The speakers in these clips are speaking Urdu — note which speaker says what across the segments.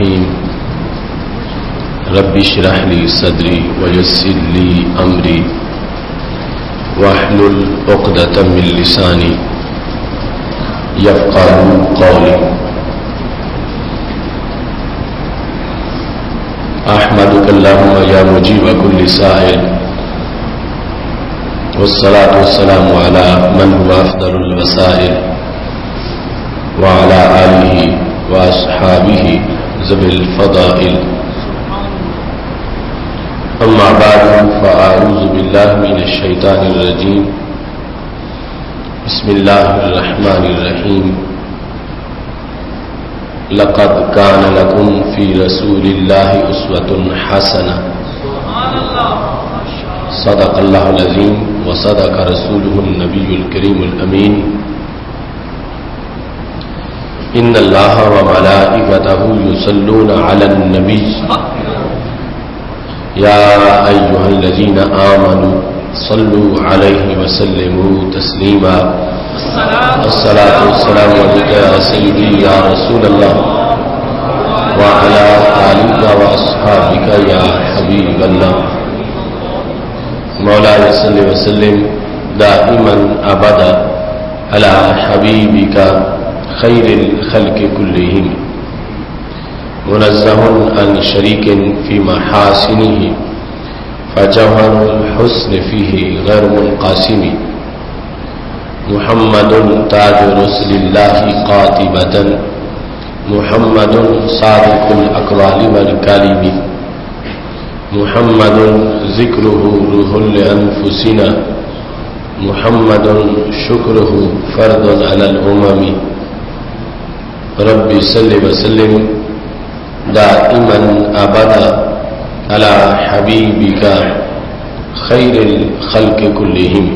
Speaker 1: الرحيم رب اشرح لي صدري ويسر لي أمري واحلل عقدة من لساني يفقهوا قولي أحمدك اللهم يا مجيب كل سائل والصلاة والسلام على من هو أفضل الوسائل وعلى آله وأصحابه ذوي الفضائل أما بعد فأعوذ بالله من الشيطان الرجيم بسم الله الرحمن الرحيم لقد كان لكم في رسول الله أسوة حسنة صدق الله العظيم وصدق رسوله النبي الكريم الأمين إن الله وملائكته يصلون على النبي يا أيها الذين آمنوا صلوا عليه وسلموا تسليما الصلاة والسلام عليك يا سيدي يا رسول الله وعلى آلك وأصحابك يا حبيب الله مولاي صل وسلم دائما أبدا على حبيبك خير الخلق كلهم منزه عن شريك في محاسنه فجوهر الحسن فيه غير منقسم محمد تاج رسل الله قاطبة محمد صادق الأقوال والكلم محمد ذكره روح لأنفسنا محمد شكره فرض على الأمم ربي صل وسلم دائما أبدا على حبيبك خير الخلق كلهم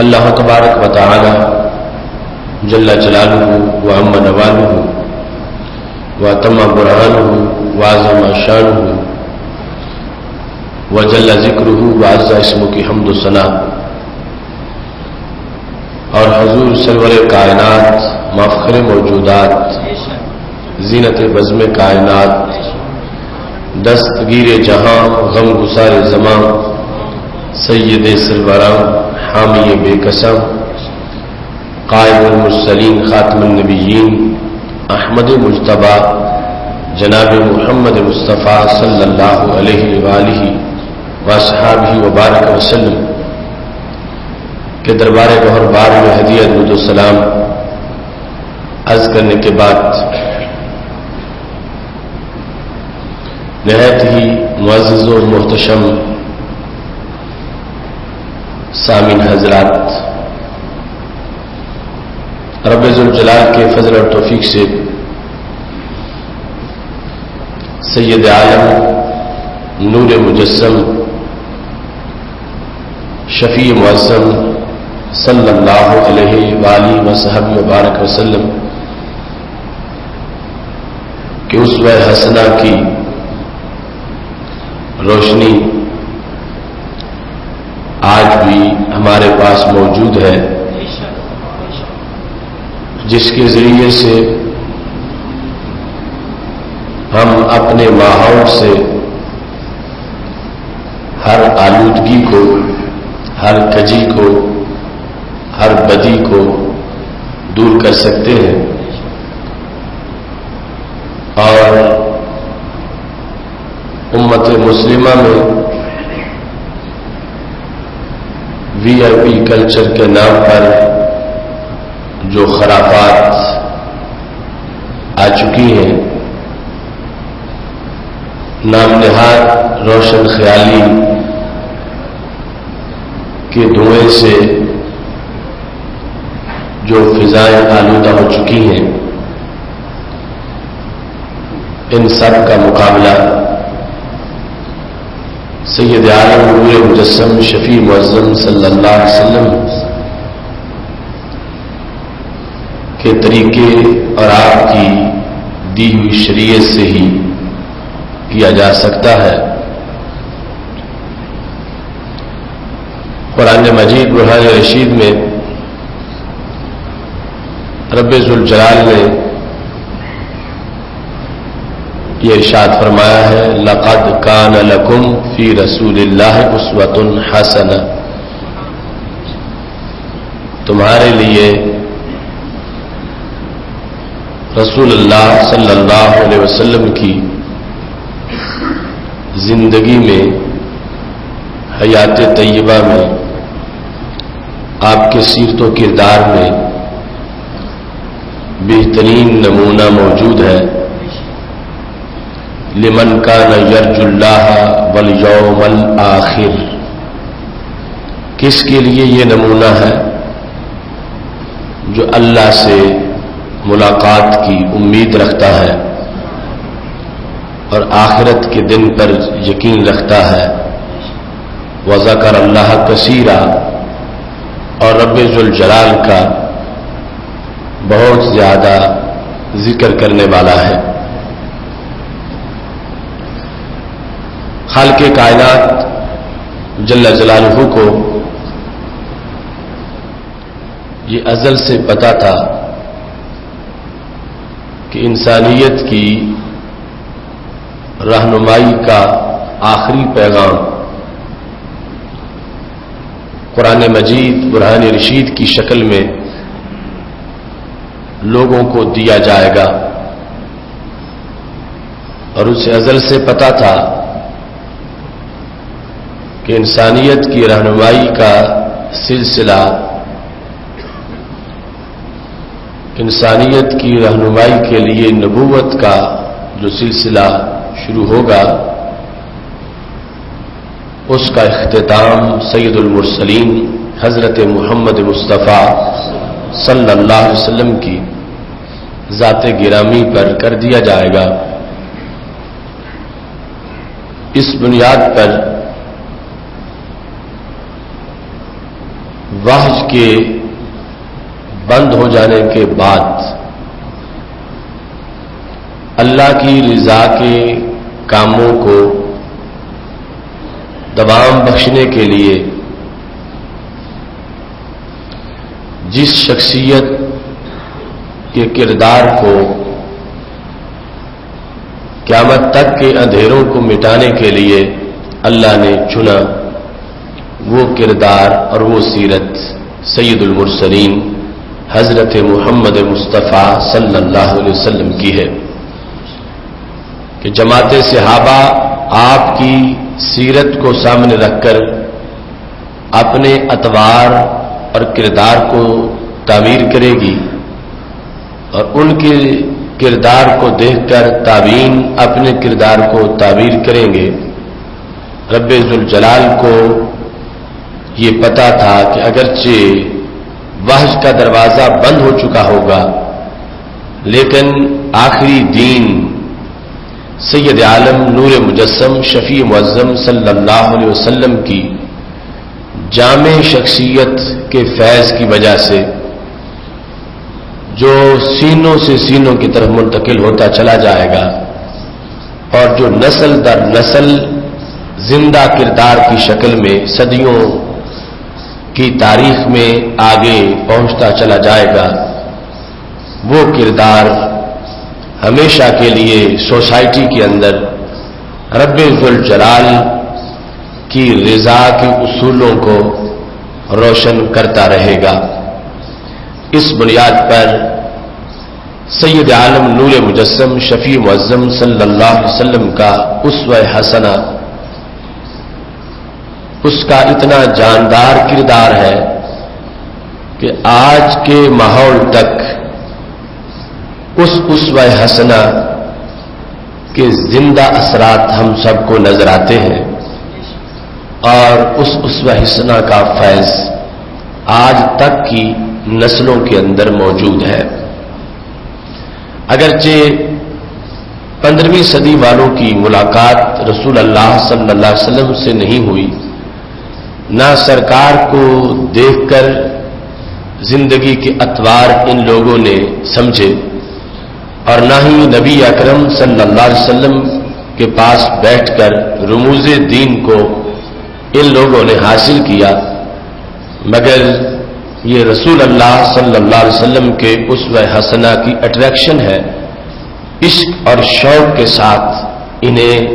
Speaker 1: اللہ تبارک و تعالی جل جلالہ وعم نوالہ وتم برہانہ وعظم شانہ وجل ذکرہ وعز اسمہ کی حمد و ثنا اور حضور سرور کائنات مفخر موجودات زینت بزم کائنات دستگیر جہاں غم گسار زمان سید سروراں حامی بے قسم قائد المرسلین خاتم النبیین احمد مجتبی جناب محمد مصطفیٰ صلی اللہ علیہ وآلہ وصحابہ وبارک وسلم کے دربار گوہر بار میں ہدیہ درود و سلام عرض کرنے کے بعد نہایت ہی معزز و محتشم سامعین حضرات، رب ذوالجلال کے فضل اور توفیق سے سید عالم نور مجسم شفیع معظم صلی اللہ علیہ وآلہ وصحبہ وبارک وسلم کہ اسوہ حسنہ کی روشنی آج بھی ہمارے پاس موجود ہے، جس کے ذریعے سے ہم اپنے ماحول سے ہر آلودگی کو، ہر کجی کو، ہر بدی کو دور کر سکتے ہیں اور امت مسلمہ میں وی آئی پی کلچر کے نام پر جو خرافات آ چکی ہیں، نام نہاد روشن خیالی کے دھوئیں سے جو فضائیں آلودہ ہو چکی ہیں، ان سب کا مقابلہ سید عالم نور مجسم شفیع معظم صلی اللہ علیہ وسلم کے طریقے اور آپ کی دی ہوئی شریعت سے ہی کیا جا سکتا ہے۔ قرآن مجید برہان رشید میں رب ذوالجلال نے یہ ارشاد فرمایا ہے لقد کان لکم فی رسول اللہ اسوۃ حسنہ، تمہارے لیے رسول اللہ صلی اللہ علیہ وسلم کی زندگی میں، حیات طیبہ میں، آپ کے سیرت و کردار میں بہترین نمونہ موجود ہے۔ لمن کان یرجو اللہ والیوم الآخر، کس کے لیے یہ نمونہ ہے؟ جو اللہ سے ملاقات کی امید رکھتا ہے اور آخرت کے دن پر یقین رکھتا ہے، وذکر اللہ کثیرا، اور رب ذوالجلال کا بہت زیادہ ذکر کرنے والا ہے۔ خالق کائنات جل جلالہ کو یہ ازل سے پتا تھا کہ انسانیت کی رہنمائی کا آخری پیغام قرآن مجید برہان رشید کی شکل میں لوگوں کو دیا جائے گا، اور اسے ازل سے پتا تھا کہ انسانیت کی رہنمائی کا سلسلہ، انسانیت کی رہنمائی کے لیے نبوت کا جو سلسلہ شروع ہوگا، اس کا اختتام سید المرسلین حضرت محمد مصطفیٰ صلی اللہ علیہ وسلم کی ذات گرامی پر کر دیا جائے گا۔ اس بنیاد پر وحی کے بند ہو جانے کے بعد اللہ کی رضا کے کاموں کو دوام بخشنے کے لیے جس شخصیت کے کردار کو قیامت تک کے اندھیروں کو مٹانے کے لیے اللہ نے چنا، وہ کردار اور وہ سیرت سید المرسلین حضرت محمد مصطفیٰ صلی اللہ علیہ وسلم کی ہے کہ جماعت صحابہ آپ کی سیرت کو سامنے رکھ کر اپنے اطوار اور کردار کو تعمیر کرے گی، اور ان کے کردار کو دیکھ کر تابعین اپنے کردار کو تعبیر کریں گے۔ رب ذوالجلال کو یہ پتا تھا کہ اگرچہ وحی کا دروازہ بند ہو چکا ہوگا، لیکن آخری دین سید عالم نور مجسم شفیع معظم صلی اللہ علیہ وسلم کی جامع شخصیت کے فیض کی وجہ سے جو سینوں سے سینوں کی طرف منتقل ہوتا چلا جائے گا، اور جو نسل در نسل زندہ کردار کی شکل میں صدیوں کی تاریخ میں آگے پہنچتا چلا جائے گا، وہ کردار ہمیشہ کے لیے سوسائٹی کے اندر رب ذوالجلال کی رضا کے اصولوں کو روشن کرتا رہے گا۔ اس بنیاد پر سید عالم نور مجسم شفیع معظم صلی اللہ علیہ وسلم کا اسوہ حسنہ، اس کا اتنا جاندار کردار ہے کہ آج کے ماحول تک اس اسوہ حسنہ کے زندہ اثرات ہم سب کو نظر آتے ہیں، اور اس اسوہ حسنہ کا فیض آج تک کی نسلوں کے اندر موجود ہے۔ اگرچہ 15ویں صدی والوں کی ملاقات رسول اللہ صلی اللہ علیہ وسلم سے نہیں ہوئی، نہ سرکار کو دیکھ کر زندگی کے اطوار ان لوگوں نے سمجھے، اور نہ ہی نبی اکرم صلی اللہ علیہ وسلم کے پاس بیٹھ کر رموز دین کو ان لوگوں نے حاصل کیا، مگر یہ رسول اللہ صلی اللہ علیہ وسلم کے اسوہ حسنہ کی اٹریکشن ہے عشق اور شوق کے ساتھ انہیں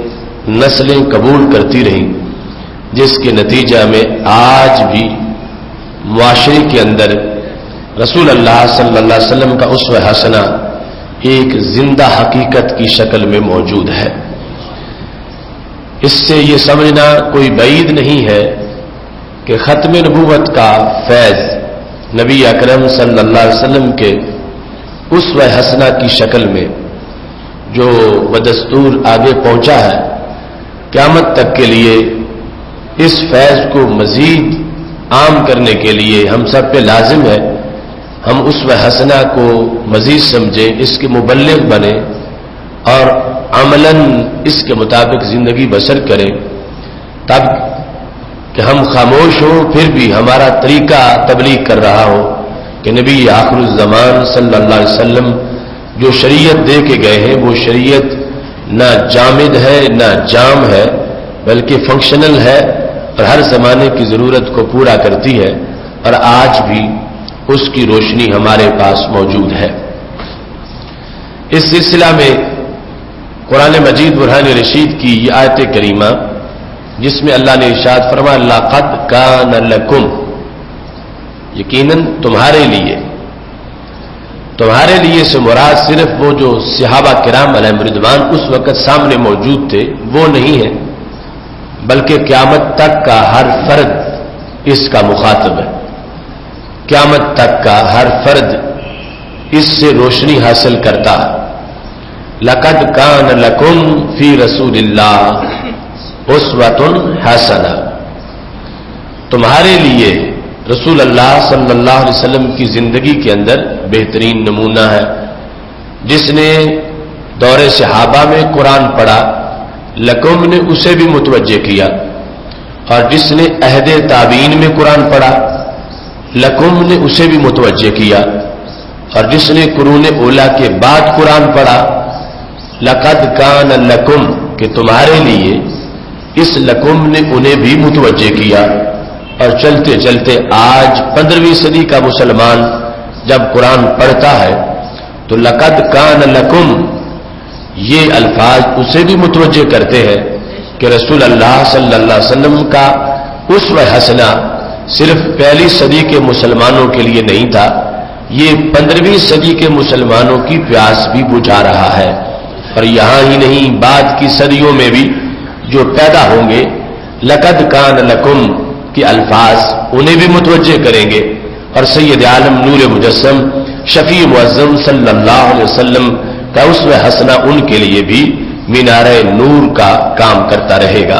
Speaker 1: نسلیں قبول کرتی رہیں، جس کے نتیجہ میں آج بھی معاشرے کے اندر رسول اللہ صلی اللہ علیہ وسلم کا اسوہ حسنہ ایک زندہ حقیقت کی شکل میں موجود ہے۔ اس سے یہ سمجھنا کوئی بعید نہیں ہے کہ ختم نبوت کا فیض نبی اکرم صلی اللہ علیہ وسلم کے اسوہ حسنہ کی شکل میں جو بدستور آگے پہنچا ہے، قیامت تک کے لیے اس فیض کو مزید عام کرنے کے لیے ہم سب پہ لازم ہے ہم اسوہ حسنہ کو مزید سمجھیں، اس کے مبلغ بنیں اور عملاً اس کے مطابق زندگی بسر کریں، تب کہ ہم خاموش ہوں پھر بھی ہمارا طریقہ تبلیغ کر رہا ہو کہ نبی آخر الزمان صلی اللہ علیہ وسلم جو شریعت دے کے گئے ہیں وہ شریعت نہ جامد ہے نہ جام ہے بلکہ فنکشنل ہے اور ہر زمانے کی ضرورت کو پورا کرتی ہے، اور آج بھی اس کی روشنی ہمارے پاس موجود ہے۔ اس سلسلہ میں قرآن مجید برہان رشید کی یہ آیت کریمہ جس میں اللہ نے ارشاد فرمایا لقد کان لکم، یقیناً تمہارے لیے سے مراد صرف وہ جو صحابہ کرام علیہم رضوان اس وقت سامنے موجود تھے وہ نہیں ہے، بلکہ قیامت تک کا ہر فرد اس کا مخاطب ہے۔ قیامت تک کا ہر فرد اس سے روشنی حاصل کرتا ہے۔ لقد کان لکم فی رسول اللہ اسوۃ حسنہ، تمہارے لیے رسول اللہ صلی اللہ علیہ وسلم کی زندگی کے اندر بہترین نمونہ ہے۔ جس نے دور صحابہ میں قرآن پڑھا لکم نے اسے بھی متوجہ کیا، اور جس نے عہد تابعین میں قرآن پڑھا لکم نے اسے بھی متوجہ کیا، اور جس نے قرون اولیٰ کے بعد قرآن پڑھا لقد کان لکم کہ تمہارے لیے، اس لکم نے انہیں بھی متوجہ کیا۔ اور چلتے چلتے آج 15ویں صدی کا مسلمان جب قرآن پڑھتا ہے تو لقد کان لکم یہ الفاظ اسے بھی متوجہ کرتے ہیں کہ رسول اللہ صلی اللہ علیہ وسلم کا اسوہ حسنہ صرف پہلی صدی کے مسلمانوں کے لیے نہیں تھا، یہ 15ویں صدی کے مسلمانوں کی پیاس بھی بجھا رہا ہے، اور یہاں ہی نہیں بعد کی صدیوں میں بھی جو پیدا ہوں گے لقد کان لکم کے الفاظ انہیں بھی متوجہ کریں گے، اور سید عالم نور مجسم شفیع معظم صلی اللہ علیہ وسلم کا اسوہ حسنہ ان کے لیے بھی مینار نور کا کام کرتا رہے گا۔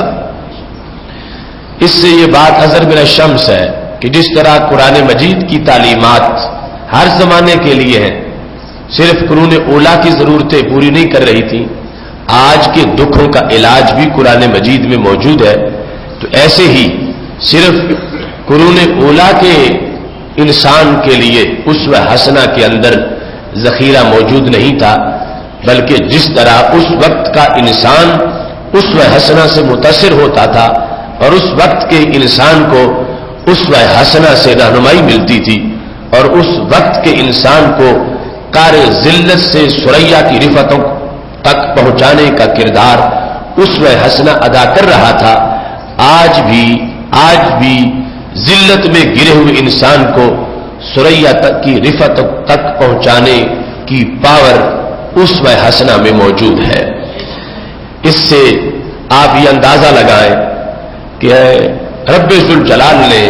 Speaker 1: اس سے یہ بات حضر من الشمس ہے کہ جس طرح قرآن مجید کی تعلیمات ہر زمانے کے لیے ہیں، صرف قرون اولیٰ کی ضرورتیں پوری نہیں کر رہی تھیں، آج کے دکھوں کا علاج بھی قرآن مجید میں موجود ہے، تو ایسے ہی صرف قرون اولیٰ کے انسان کے لیے اسوہ حسنہ کے اندر ذخیرہ موجود نہیں تھا، بلکہ جس طرح اس وقت کا انسان اسوہ حسنہ سے متاثر ہوتا تھا اور اس وقت کے انسان کو اسوہ حسنہ سے رہنمائی ملتی تھی، اور اس وقت کے انسان کو کار ذلت سے ثریا کی رفتوں تک پہنچانے کا کردار اسوہ حسنہ ادا کر رہا تھا، آج بھی ذلت میں گرے ہوئے انسان کو ثریا تک کی رفت تک پہنچانے کی پاور اسوہ حسنہ میں موجود ہے۔ اس سے آپ یہ اندازہ لگائیں کہ رب ذوالجلال نے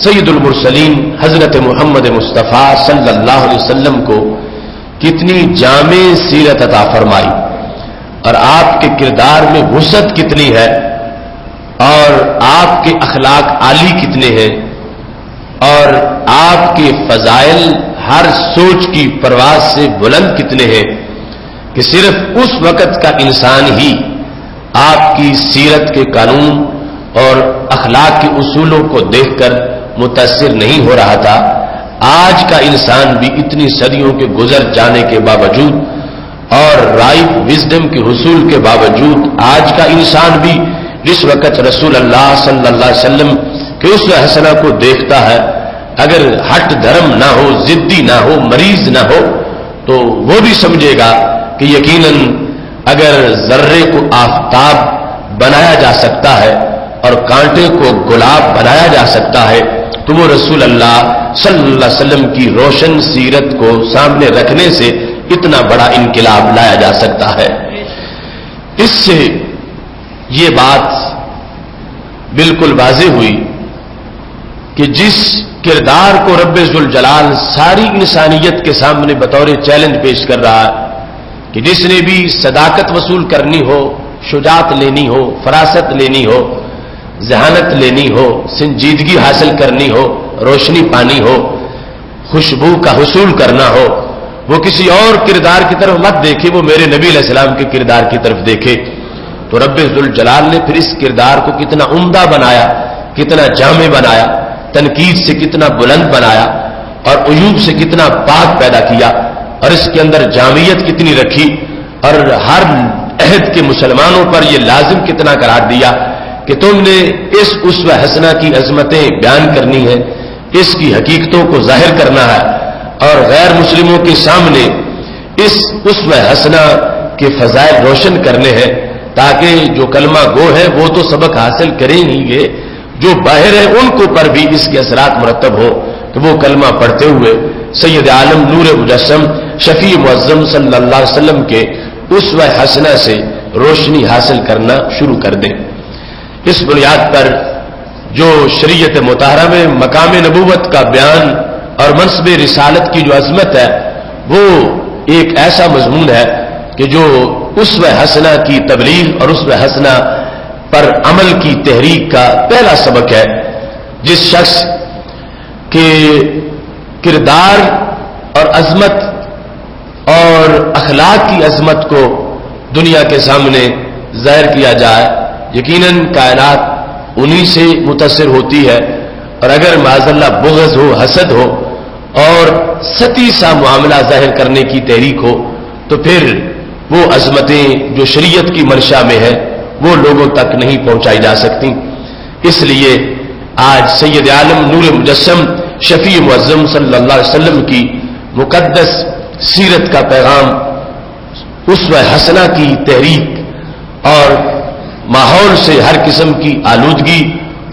Speaker 1: سید المرسلین حضرت محمد مصطفیٰ صلی اللہ علیہ وسلم کو کتنی جامع سیرت عطا فرمائی، اور آپ کے کردار میں وسعت کتنی ہے، اور آپ کے اخلاق عالی کتنے ہیں، اور آپ کے فضائل ہر سوچ کی پرواز سے بلند کتنے ہیں کہ صرف اس وقت کا انسان ہی آپ کی سیرت کے قانون اور اخلاق کے اصولوں کو دیکھ کر متاثر نہیں ہو رہا تھا، آج کا انسان بھی اتنی صدیوں کے گزر جانے کے باوجود اور رائپ وزڈم کے حصول کے باوجود آج کا انسان بھی جس وقت رسول اللہ صلی اللہ علیہ وسلم کے اسوہ حسنہ کو دیکھتا ہے، اگر ہٹ دھرم نہ ہو، ضدی نہ ہو، مریض نہ ہو، تو وہ بھی سمجھے گا کہ یقیناً اگر ذرے کو آفتاب بنایا جا سکتا ہے اور کانٹے کو گلاب بنایا جا سکتا ہے تو وہ رسول اللہ صلی اللہ علیہ وسلم کی روشن سیرت کو سامنے رکھنے سے اتنا بڑا انقلاب لایا جا سکتا ہے۔ اس سے یہ بات بالکل واضح ہوئی کہ جس کردار کو رب ذوالجلال ساری انسانیت کے سامنے بطور چیلنج پیش کر رہا ہے کہ جس نے بھی صداقت وصول کرنی ہو، شجاعت لینی ہو، فراست لینی ہو، ذہانت لینی ہو، سنجیدگی حاصل کرنی ہو، روشنی پانی ہو، خوشبو کا حصول کرنا ہو، وہ کسی اور کردار کی طرف مت دیکھے، وہ میرے نبی علیہ السلام کے کردار کی طرف دیکھے۔ تو رب ذوالجلال نے پھر اس کردار کو کتنا عمدہ بنایا، کتنا جامع بنایا، تنقید سے کتنا بلند بنایا اور عیوب سے کتنا پاک پیدا کیا، اور اس کے اندر جامعیت کتنی رکھی، اور ہر عہد کے مسلمانوں پر یہ لازم کتنا قرار دیا کہ تم نے اس اسوہ حسنہ کی عظمتیں بیان کرنی ہے، اس کی حقیقتوں کو ظاہر کرنا ہے اور غیر مسلموں کے سامنے اس اسوہ حسنہ کے فضائل روشن کرنے ہیں، تاکہ جو کلمہ گو ہے وہ تو سبق حاصل کریں ہی گے، جو باہر ہیں ان کو پر بھی اس کے اثرات مرتب ہو کہ وہ کلمہ پڑھتے ہوئے سید عالم نور مجسم شفیع معظم صلی اللہ علیہ وسلم کے اسوہ حسنہ سے روشنی حاصل کرنا شروع کر دیں۔ اس بنیاد پر جو شریعت مطہرہ میں مقام نبوت کا بیان اور منصب رسالت کی جو عظمت ہے وہ ایک ایسا مضمون ہے کہ جو اسوہ حسنہ کی تبلیغ اور اسوہ حسنہ پر عمل کی تحریک کا پہلا سبق ہے۔ جس شخص کے کردار اور عظمت اور اخلاق کی عظمت کو دنیا کے سامنے ظاہر کیا جائے، یقیناً کائنات انہی سے متاثر ہوتی ہے، اور اگر معاذ اللہ بغض ہو، حسد ہو اور سطحی سا معاملہ ظاہر کرنے کی تحریک ہو تو پھر وہ عظمتیں جو شریعت کی منشا میں ہے وہ لوگوں تک نہیں پہنچائی جا سکتی۔ اس لیے آج سید عالم نور مجسم شفیع معظم صلی اللہ علیہ وسلم کی مقدس سیرت کا پیغام اسوہ حسنہ کی تحریک اور ماحول سے ہر قسم کی آلودگی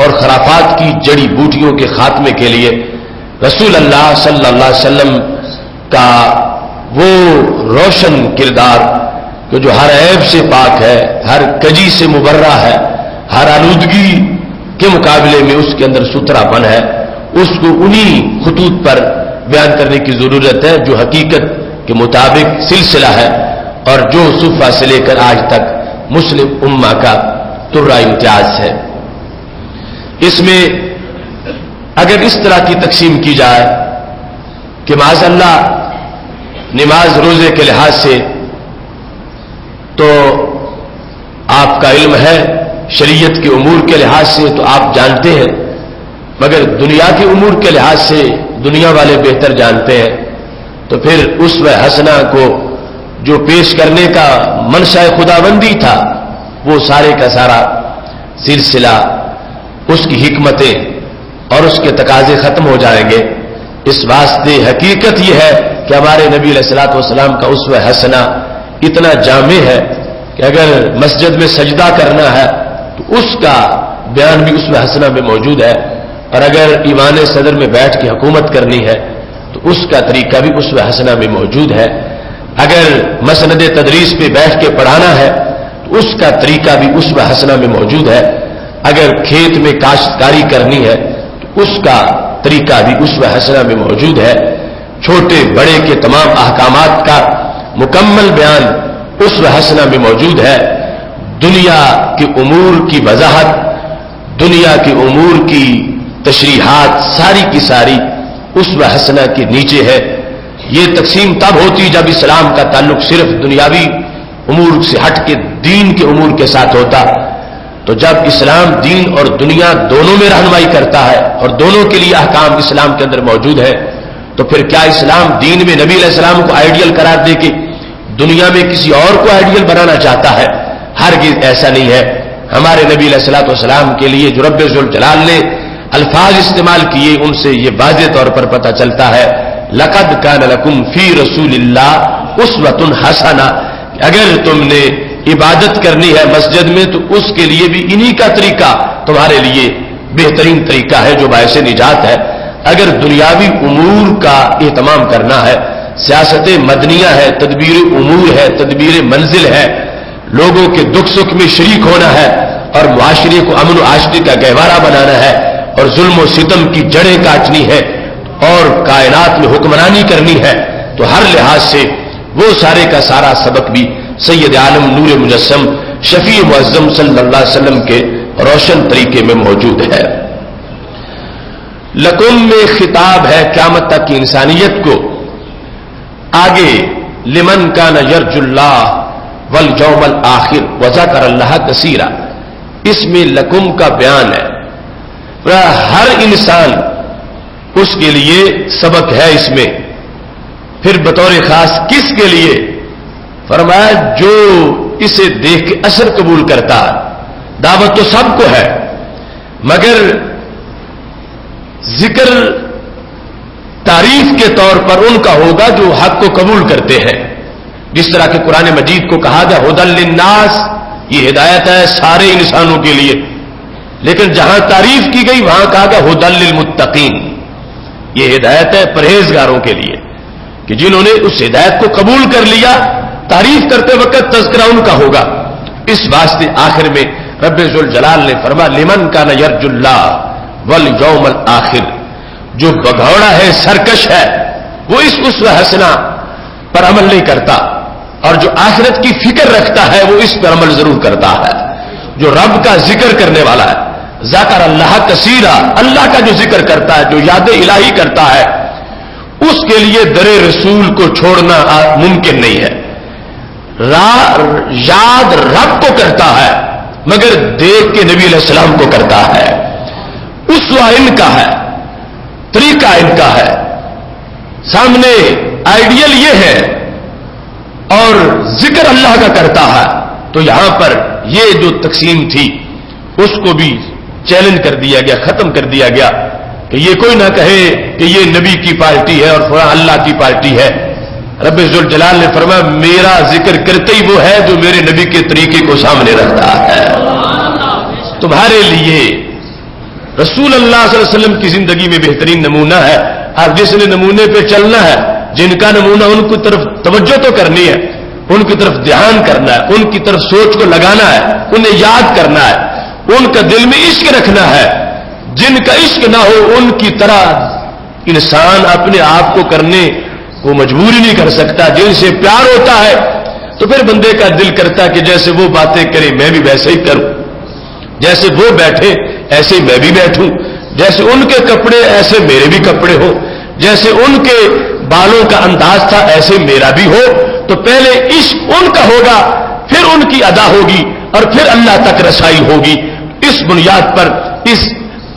Speaker 1: اور خرافات کی جڑی بوٹیوں کے خاتمے کے لیے رسول اللہ صلی اللہ علیہ وسلم کا وہ روشن کردار کہ جو ہر عیب سے پاک ہے، ہر کجی سے مبرہ ہے، ہر آلودگی کے مقابلے میں اس کے اندر ستھرا پن ہے، اس کو انہی خطوط پر بیان کرنے کی ضرورت ہے جو حقیقت کے مطابق سلسلہ ہے اور جو صفحہ سے لے کر آج تک مسلم امہ کا ترا امتیاز ہے۔ اس میں اگر اس طرح کی تقسیم کی جائے کہ معاذ اللہ نماز روزے کے لحاظ سے تو آپ کا علم ہے، شریعت کے امور کے لحاظ سے تو آپ جانتے ہیں، مگر دنیا کے امور کے لحاظ سے دنیا والے بہتر جانتے ہیں، تو پھر اسوہ حسنہ کو جو پیش کرنے کا منشا خداوندی تھا وہ سارے کا سارا سلسلہ اس کی حکمتیں اور اس کے تقاضے ختم ہو جائیں گے۔ اس واسطے حقیقت یہ ہے کہ ہمارے نبی علیہ الصلوۃ والسلام کا اسوہ حسنہ اتنا جامع ہے کہ اگر مسجد میں سجدہ کرنا ہے تو اس کا بیان بھی اسوہ حسنہ میں موجود ہے، اور اگر ایوان صدر میں بیٹھ کے حکومت کرنی ہے تو اس کا طریقہ بھی اسوہ حسنہ میں موجود ہے، اگر مسند تدریس پہ بیٹھ کے پڑھانا ہے تو اس کا طریقہ بھی اسوہ حسنہ میں موجود ہے، اگر کھیت میں کاشتکاری کرنی ہے تو اس کا طریقہ بھی اسوہ حسنہ میں موجود ہے، چھوٹے بڑے کے تمام احکامات کا مکمل بیان اسوہ حسنہ میں موجود ہے، دنیا کے امور کی وضاحت، دنیا کے امور کی تشریحات ساری کی ساری اسوہ حسنہ کے نیچے ہے۔ یہ تقسیم تب ہوتی جب اسلام کا تعلق صرف دنیاوی امور سے ہٹ کے دین کے امور کے ساتھ ہوتا، تو جب اسلام دین اور دنیا دونوں میں رہنمائی کرتا ہے اور دونوں کے لیے احکام اسلام کے اندر موجود ہے، تو پھر کیا اسلام دین میں نبی علیہ السلام کو آئیڈیل قرار دے کے دنیا میں کسی اور کو آئیڈیل بنانا چاہتا ہے؟ ہرگز ایسا نہیں ہے۔ ہمارے نبی علیہ الصلوۃ والسلام کے لیے جو رب ذوالجلال نے الفاظ استعمال کیے ان سے یہ واضح طور پر پتہ چلتا ہے، لقد کان لکم فی رسول اللہ اسوۃ حسنہ، اگر تم نے عبادت کرنی ہے مسجد میں تو اس کے لیے بھی انہی کا طریقہ تمہارے لیے بہترین طریقہ ہے جو باعث نجات ہے. اگر دنیاوی امور کا اہتمام کرنا ہے، سیاست مدنیہ ہے، تدبیر امور ہے، تدبیر منزل ہے، لوگوں کے دکھ سکھ میں شریک ہونا ہے اور معاشرے کو امن و آشتی کا گہوارہ بنانا ہے اور ظلم و ستم کی جڑیں کاٹنی ہے اور کائنات میں حکمرانی کرنی ہے، تو ہر لحاظ سے وہ سارے کا سارا سبق بھی سید عالم نور مجسم شفیع معظم صلی اللہ علیہ وسلم کے روشن طریقے میں موجود ہے. لکم میں خطاب ہے قیامت تک کی انسانیت کو. آگے لمن کان یرجو اللہ والیوم الآخر وذکر اللہ کثیرا، اس میں لکم کا بیان ہے. ہر انسان اس کے لیے سبق ہے اس میں. پھر بطور خاص کس کے لیے؟ فرمایا جو اسے دیکھ کے اثر قبول کرتا ہے. دعوت تو سب کو ہے مگر ذکر تعریف کے طور پر ان کا ہوگا جو حق کو قبول کرتے ہیں. جس طرح کہ قرآن مجید کو کہا گیا ھدی للناس، یہ ہدایت ہے سارے انسانوں کے لیے، لیکن جہاں تعریف کی گئی وہاں کہا گیا ھدی للمتقین، یہ ہدایت ہے پرہیزگاروں کے لیے کہ جنہوں نے اس ہدایت کو قبول کر لیا. تعریف کرتے وقت تذکرہ ان کا ہوگا. اس واسطے آخر میں رب ذوالجلال نے فرمایا لمن کان یرجو اللہ والیوم الآخر، جو بگھوڑا ہے سرکش ہے وہ اس اسوہ حسنہ پر عمل نہیں کرتا، اور جو آخرت کی فکر رکھتا ہے وہ اس پر عمل ضرور کرتا ہے. جو رب کا ذکر کرنے والا ہے، ذکر اللہ کثیرا، اللہ کا جو ذکر کرتا ہے، جو یاد الہی کرتا ہے، اس کے لیے در رسول کو چھوڑنا ممکن نہیں ہے. یاد رب کو کرتا ہے مگر دیکھ کے نبی علیہ السلام کو کرتا ہے. اسوہ ان کا ہے، طریقہ ان کا ہے، سامنے آئیڈیل یہ ہے اور ذکر اللہ کا کرتا ہے. تو یہاں پر یہ جو تقسیم تھی اس کو بھی چیلنج کر دیا گیا، ختم کر دیا گیا کہ یہ کوئی نہ کہے کہ یہ نبی کی پارٹی ہے اور فلاں اللہ کی پارٹی ہے. رب ذوالجلال نے فرمایا میرا ذکر کرتے ہی وہ ہے جو میرے نبی کے طریقے کو سامنے رکھتا ہے. تمہارے لیے رسول اللہ صلی اللہ علیہ وسلم کی زندگی میں بہترین نمونہ ہے. اب جس نے نمونے پہ چلنا ہے، جن کا نمونہ ان کی طرف توجہ تو کرنی ہے، ان کی طرف دھیان کرنا ہے، ان کی طرف سوچ کو لگانا ہے، انہیں یاد کرنا ہے، ان کا دل میں عشق رکھنا ہے. جن کا عشق نہ ہو ان کی طرح انسان اپنے آپ کو کرنے کو مجبور ہی نہیں کر سکتا. جن سے پیار ہوتا ہے تو پھر بندے کا دل کرتا ہے کہ جیسے وہ باتیں کرے میں بھی ویسے ہی کروں، جیسے وہ بیٹھے ایسے میں بھی بیٹھوں، جیسے ان کے کپڑے ایسے میرے بھی کپڑے ہو، جیسے ان کے بالوں کا انداز تھا ایسے میرا بھی ہو. تو پہلے عشق ان کا ہوگا، پھر ان کی ادا ہوگی اور پھر اللہ تک رسائی ہوگی. اس بنیاد پر اس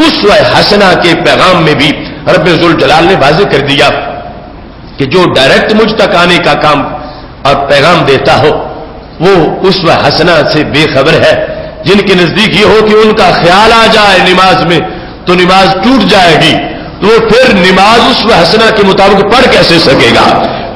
Speaker 1: اسوہ حسنہ کے پیغام میں بھی رب ذوالجلال نے واضح کر دیا کہ جو ڈائریکٹ مجھ تک آنے کا کام اور پیغام دیتا ہو وہ اسوہ حسنہ سے بے خبر ہے. جن کے نزدیک یہ ہو کہ ان کا خیال آ جائے نماز میں تو نماز ٹوٹ جائے گی، تو وہ پھر نماز اسوہ حسنہ کے مطابق پڑھ کیسے سکے گا؟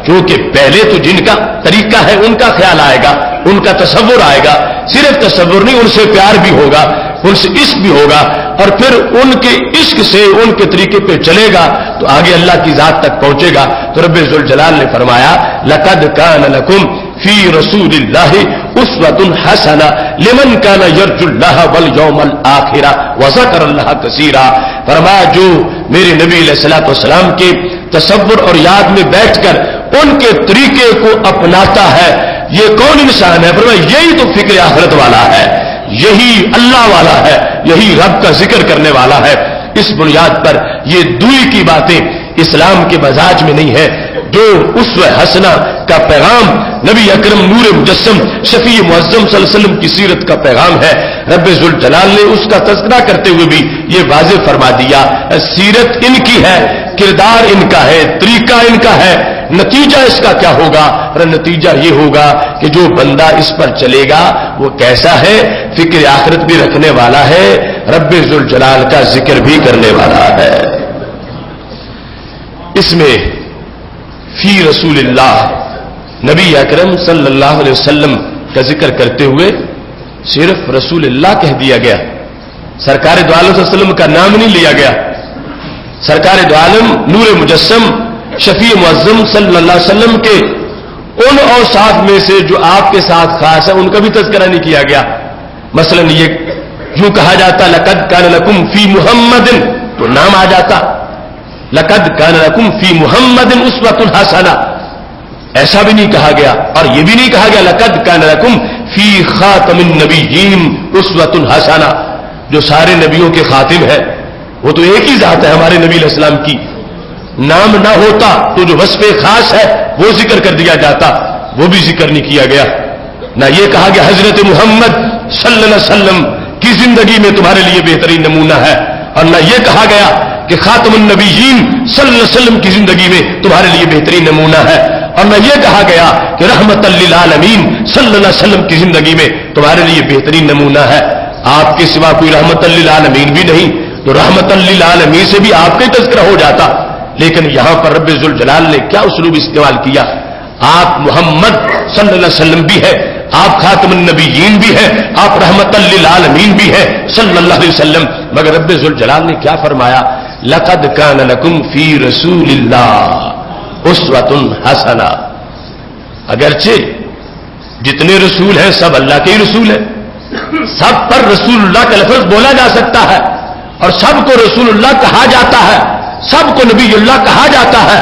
Speaker 1: کیونکہ پہلے تو جن کا طریقہ ہے ان کا خیال آئے گا، ان کا تصور آئے گا. صرف تصور نہیں، ان سے پیار بھی ہوگا، ان سے عشق بھی ہوگا، اور پھر ان کے عشق سے ان کے طریقے پہ چلے گا تو آگے اللہ کی ذات تک پہنچے گا. تو رب ذوالجلال نے فرمایا لقد کان لکم فی رسول اللہ اسوۃ حسنہ لمن کان یرجو اللہ والیوم الآخر وذکر اللہ کثیرا. فرمایا جو میرے نبی علیہ الصلوۃ والسلام کے تصور اور یاد میں بیٹھ کر ان کے طریقے کو اپناتا ہے، یہ کون انسان ہے؟ فرمایا یہی تو فکر آخرت والا ہے، یہی اللہ والا ہے، یہی رب کا ذکر کرنے والا ہے. اس بنیاد پر یہ دوئی کی باتیں اسلام کے مزاج میں نہیں ہے. جو اسوہ حسنہ کا پیغام نبی اکرم نور مجسم شفیع معظم صلی اللہ علیہ وسلم کی سیرت کا پیغام ہے، رب ذوالجلال نے اس کا تذکرہ کرتے ہوئے بھی یہ واضح فرما دیا سیرت ان کی ہے، کردار ان کا ہے، طریقہ ان کا ہے. نتیجہ اس کا کیا ہوگا؟ نتیجہ یہ ہوگا کہ جو بندہ اس پر چلے گا وہ کیسا ہے؟ فکر آخرت بھی رکھنے والا ہے، رب ذوالجلال کا ذکر بھی کرنے والا ہے. اس میں فی رسول اللہ نبی اکرم صلی اللہ علیہ وسلم کا ذکر کرتے ہوئے صرف رسول اللہ کہہ دیا گیا، سرکار دو عالم صلی اللہ علیہ وسلم کا نام نہیں لیا گیا۔ سرکار دو عالم نور مجسم شفیع معظم صلی اللہ علیہ وسلم کے ان اوصاف میں سے جو آپ کے ساتھ خاص ہے ان کا بھی تذکرہ نہیں کیا گیا۔ مثلا یہ یوں کہا جاتا لقد کان لکم فی محمد، تو نام آ جاتا لقد کان لکم فی محمد اسوۃ حسنہ، ایسا بھی نہیں کہا گیا۔ اور یہ بھی نہیں کہا گیا لقد کان لکم فی خاتم النبیین اسوۃ حسنہ، جو سارے نبیوں کے خاتم ہے، وہ تو ایک ہی ذات ہے ہمارے نبی علیہ السلام کی۔ نام نہ ہوتا تو جو وصف خاص ہے وہ ذکر کر دیا جاتا، وہ بھی ذکر نہیں کیا گیا۔ نہ یہ کہا گیا حضرت محمد صلی اللہ علیہ وسلم کی زندگی میں تمہارے لیے بہترین نمونہ ہے، اور نہ یہ کہا گیا کہ خاتم النبیین صلی اللہ علیہ وسلم کی زندگی میں تمہارے لیے بہترین نمونہ ہے، اور نہ یہ کہا گیا کہ رحمت للعالمین صلی اللہ علیہ وسلم کی زندگی میں تمہارے لیے بہترین نمونہ ہے۔ آپ کے سوا کوئی رحمت للعالمین بھی نہیں، تو رحمت للعالمین سے بھی آپ کا ہی تذکرہ ہو جاتا۔ لیکن یہاں پر رب ذوالجلال نے کیا اسلوب استعمال کیا؟ آپ محمد صلی اللہ علیہ وسلم بھی ہے، آپ خاتم النبیین بھی ہیں، آپ رحمت للعالمین بھی ہیں صلی اللہ علیہ وسلم، مگر رب ذوالجلال نے کیا فرمایا؟ لقد کان لکم فی رسول اللہ اسوۃ حسنہ۔ اگرچہ جتنے رسول ہیں سب اللہ کے ہی رسول ہیں، سب پر رسول اللہ کا لفظ بولا جا سکتا ہے، اور سب کو رسول اللہ کہا جاتا ہے، سب کو نبی اللہ کہا جاتا ہے،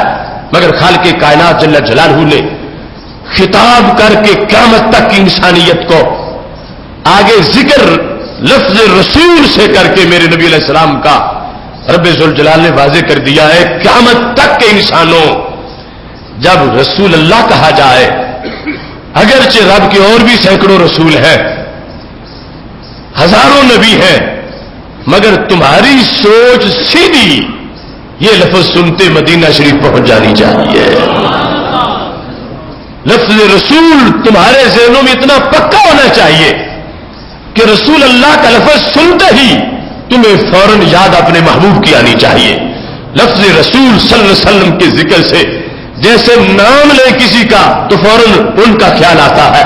Speaker 1: مگر خالق کائنات جل جلالہ نے خطاب کر کے قیامت تک کی انسانیت کو آگے ذکر لفظ رسول سے کر کے میرے نبی علیہ السلام کا رب ذوالجلال نے واضح کر دیا ہے، قیامت تک کے انسانوں جب رسول اللہ کہا جائے، اگرچہ رب کے اور بھی سینکڑوں رسول ہیں، ہزاروں نبی ہیں، مگر تمہاری سوچ سیدھی یہ لفظ سنتے مدینہ شریف پہنچ جانی چاہیے۔ لفظ رسول تمہارے ذہنوں میں اتنا پکا ہونا چاہیے کہ رسول اللہ کا لفظ سنتے ہی تمہیں فوراً یاد اپنے محبوب کی آنی چاہیے۔ لفظ رسول صلی اللہ علیہ وسلم کے ذکر سے جیسے نام لے کسی کا تو فوراً ان کا خیال آتا ہے،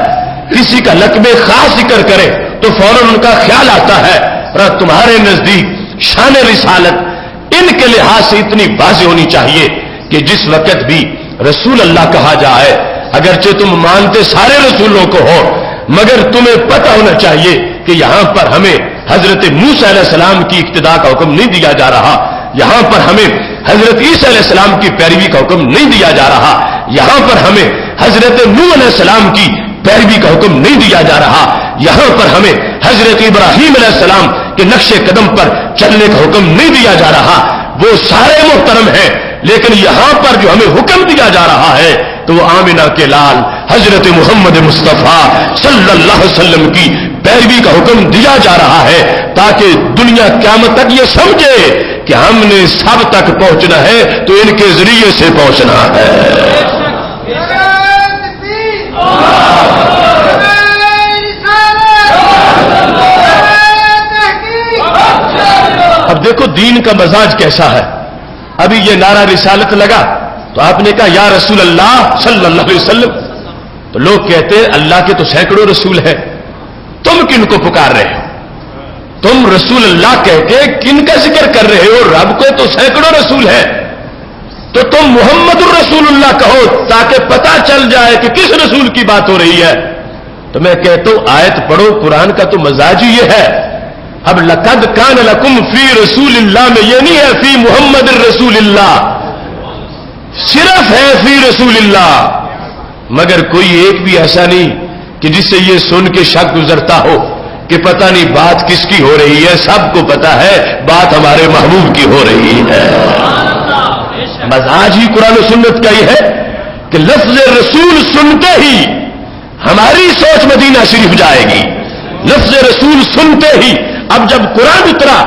Speaker 1: کسی کا لقب خاص ذکر کرے تو فوراً ان کا خیال آتا ہے، اور تمہارے نزدیک شان رسالت ان کے لحاظ سے اتنی واضح ہونی چاہیے کہ جس وقت بھی رسول اللہ کہا جائے، اگرچہ تم مانتے سارے رسولوں کو ہو، مگر تمہیں پتہ ہونا چاہیے کہ یہاں پر ہمیں حضرت موسیٰ علیہ السلام کی اقتداء کا حکم نہیں دیا جا رہا، یہاں پر ہمیں حضرت عیسیٰ علیہ السلام کی پیروی کا حکم نہیں دیا جا رہا، یہاں پر ہمیں حضرت نوح علیہ السلام کی پیروی کا حکم نہیں دیا جا رہا، یہاں پر ہمیں حضرت ابراہیم علیہ السلام کے نقش قدم پر چلنے کا حکم نہیں دیا جا رہا۔ وہ سارے محترم ہیں، لیکن یہاں پر جو ہمیں حکم دیا جا رہا ہے تو وہ آمنہ کے لال حضرت محمد مصطفیٰ صلی اللہ علیہ وسلم کی پیروی کا حکم دیا جا رہا ہے، تاکہ دنیا قیامت تک یہ سمجھے کہ ہم نے سب تک پہنچنا ہے تو ان کے ذریعے سے پہنچنا ہے۔ اب دیکھو دین کا مزاج کیسا ہے۔ ابھی یہ نعرہ رسالت لگا تو آپ نے کہا یا رسول اللہ صلی اللہ علیہ وسلم، تو لوگ کہتے ہیں اللہ کے تو سینکڑوں رسول ہیں، تم کن کو پکار رہے ہو؟ تم رسول اللہ کہہ کے کن کا ذکر کر رہے ہو؟ رب کو تو سینکڑوں رسول ہیں، تو تم محمد الرسول اللہ کہو تاکہ پتہ چل جائے کہ کس رسول کی بات ہو رہی ہے۔ تو میں کہتا ہوں آیت پڑھو، قرآن کا تو مزاج ہی یہ ہے۔ اب لقد کان لکم فی رسول اللہ میں یہ نہیں ہے فی محمد الرسول اللہ، صرف ہے فی رسول اللہ، مگر کوئی ایک بھی ایسا نہیں کہ جس سے یہ سن کے شک گزرتا ہو کہ پتہ نہیں بات کس کی ہو رہی ہے۔ سب کو پتہ ہے بات ہمارے محبوب کی ہو رہی ہے۔ مزاج ہی قرآن و سنت کا یہ ہے کہ لفظ رسول سنتے ہی ہماری سوچ مدینہ شریف جائے گی، لفظ رسول سنتے ہی۔ اب جب قرآن اترا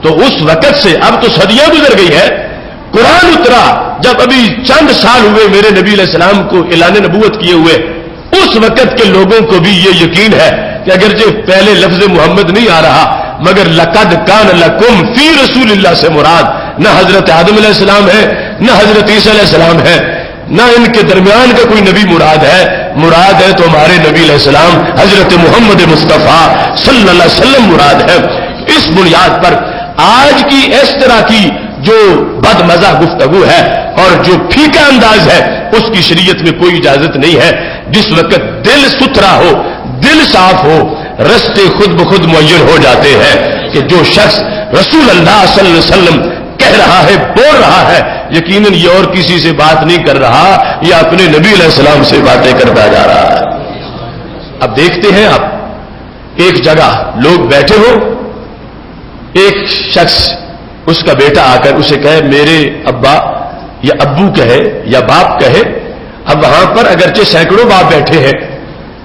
Speaker 1: تو اس وقت سے اب تو صدیاں گزر گئی ہے، قرآن اترا جب ابھی چند سال ہوئے میرے نبی علیہ السلام کو اعلان نبوت کیے ہوئے، اس وقت کے لوگوں کو بھی یہ یقین ہے کہ اگرچہ پہلے لفظ محمد نہیں آ رہا، مگر لقد کان لکم فی رسول اللہ سے مراد نہ حضرت آدم علیہ السلام ہے نہ حضرت عیسیٰ علیہ السلام ہے، نہ ان کے درمیان کا کوئی نبی مراد ہے تو ہمارے نبی علیہ السلام حضرت محمد مصطفیٰ صلی اللہ علیہ وسلم مراد ہے. اس بنیاد پر آج کی اس طرح کی جو بد مزہ گفتگو ہے اور جو پھیکا انداز ہے اس کی شریعت میں کوئی اجازت نہیں ہے. جس وقت دل ستھرا ہو، دل صاف ہو، رستے خود بخود معین ہو جاتے ہیں کہ جو شخص رسول اللہ صلی اللہ علیہ وسلم کہہ رہا ہے، بول رہا ہے، یقیناً یہ اور کسی سے بات نہیں کر رہا، یہ اپنے نبی علیہ السلام سے باتیں کرتا جا رہا ہے. اب دیکھتے ہیں، آپ ایک جگہ لوگ بیٹھے ہو، ایک شخص اس کا بیٹا آ کر اسے کہے میرے ابا یا ابو کہے یا باپ کہے. اب وہاں پر اگرچہ سینکڑوں باپ بیٹھے ہیں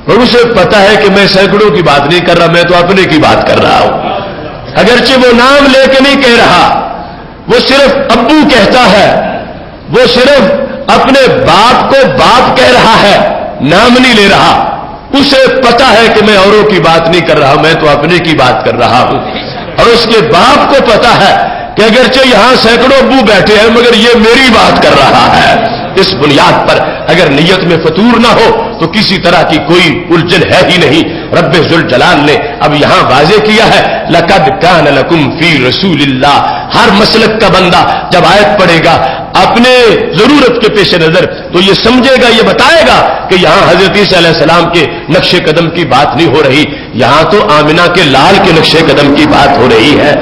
Speaker 1: اور اسے پتا ہے کہ میں سینکڑوں کی بات نہیں کر رہا، میں تو اپنے کی بات کر رہا ہوں. اگرچہ وہ نام لے کے نہیں کہہ رہا، وہ صرف ابو کہتا ہے، وہ صرف اپنے باپ کو باپ کہہ رہا ہے، نام نہیں لے رہا. اسے پتا ہے کہ میں اوروں کی بات نہیں کر رہا، میں تو اپنے کی بات کر رہا ہوں. اور اس کے باپ کو پتا ہے کہ اگرچہ یہاں سینکڑوں ابو بیٹھے ہیں مگر یہ میری بات کر رہا ہے. اس بنیاد پر اگر نیت میں فطور نہ ہو تو کسی طرح کی کوئی الجھن ہے ہی نہیں. رب ذوالجلال نے اب یہاں واضح کیا ہے لقد کان لکم فی رسول اللہ. ہر مسلک کا بندہ جب آیت پڑھے گا اپنے ضرورت کے پیش نظر تو یہ سمجھے گا، یہ بتائے گا کہ یہاں حضرت عیسیٰ علیہ السلام کے نقش قدم کی بات نہیں ہو رہی، یہاں تو آمنہ کے لال کے نقش قدم کی بات ہو رہی ہے.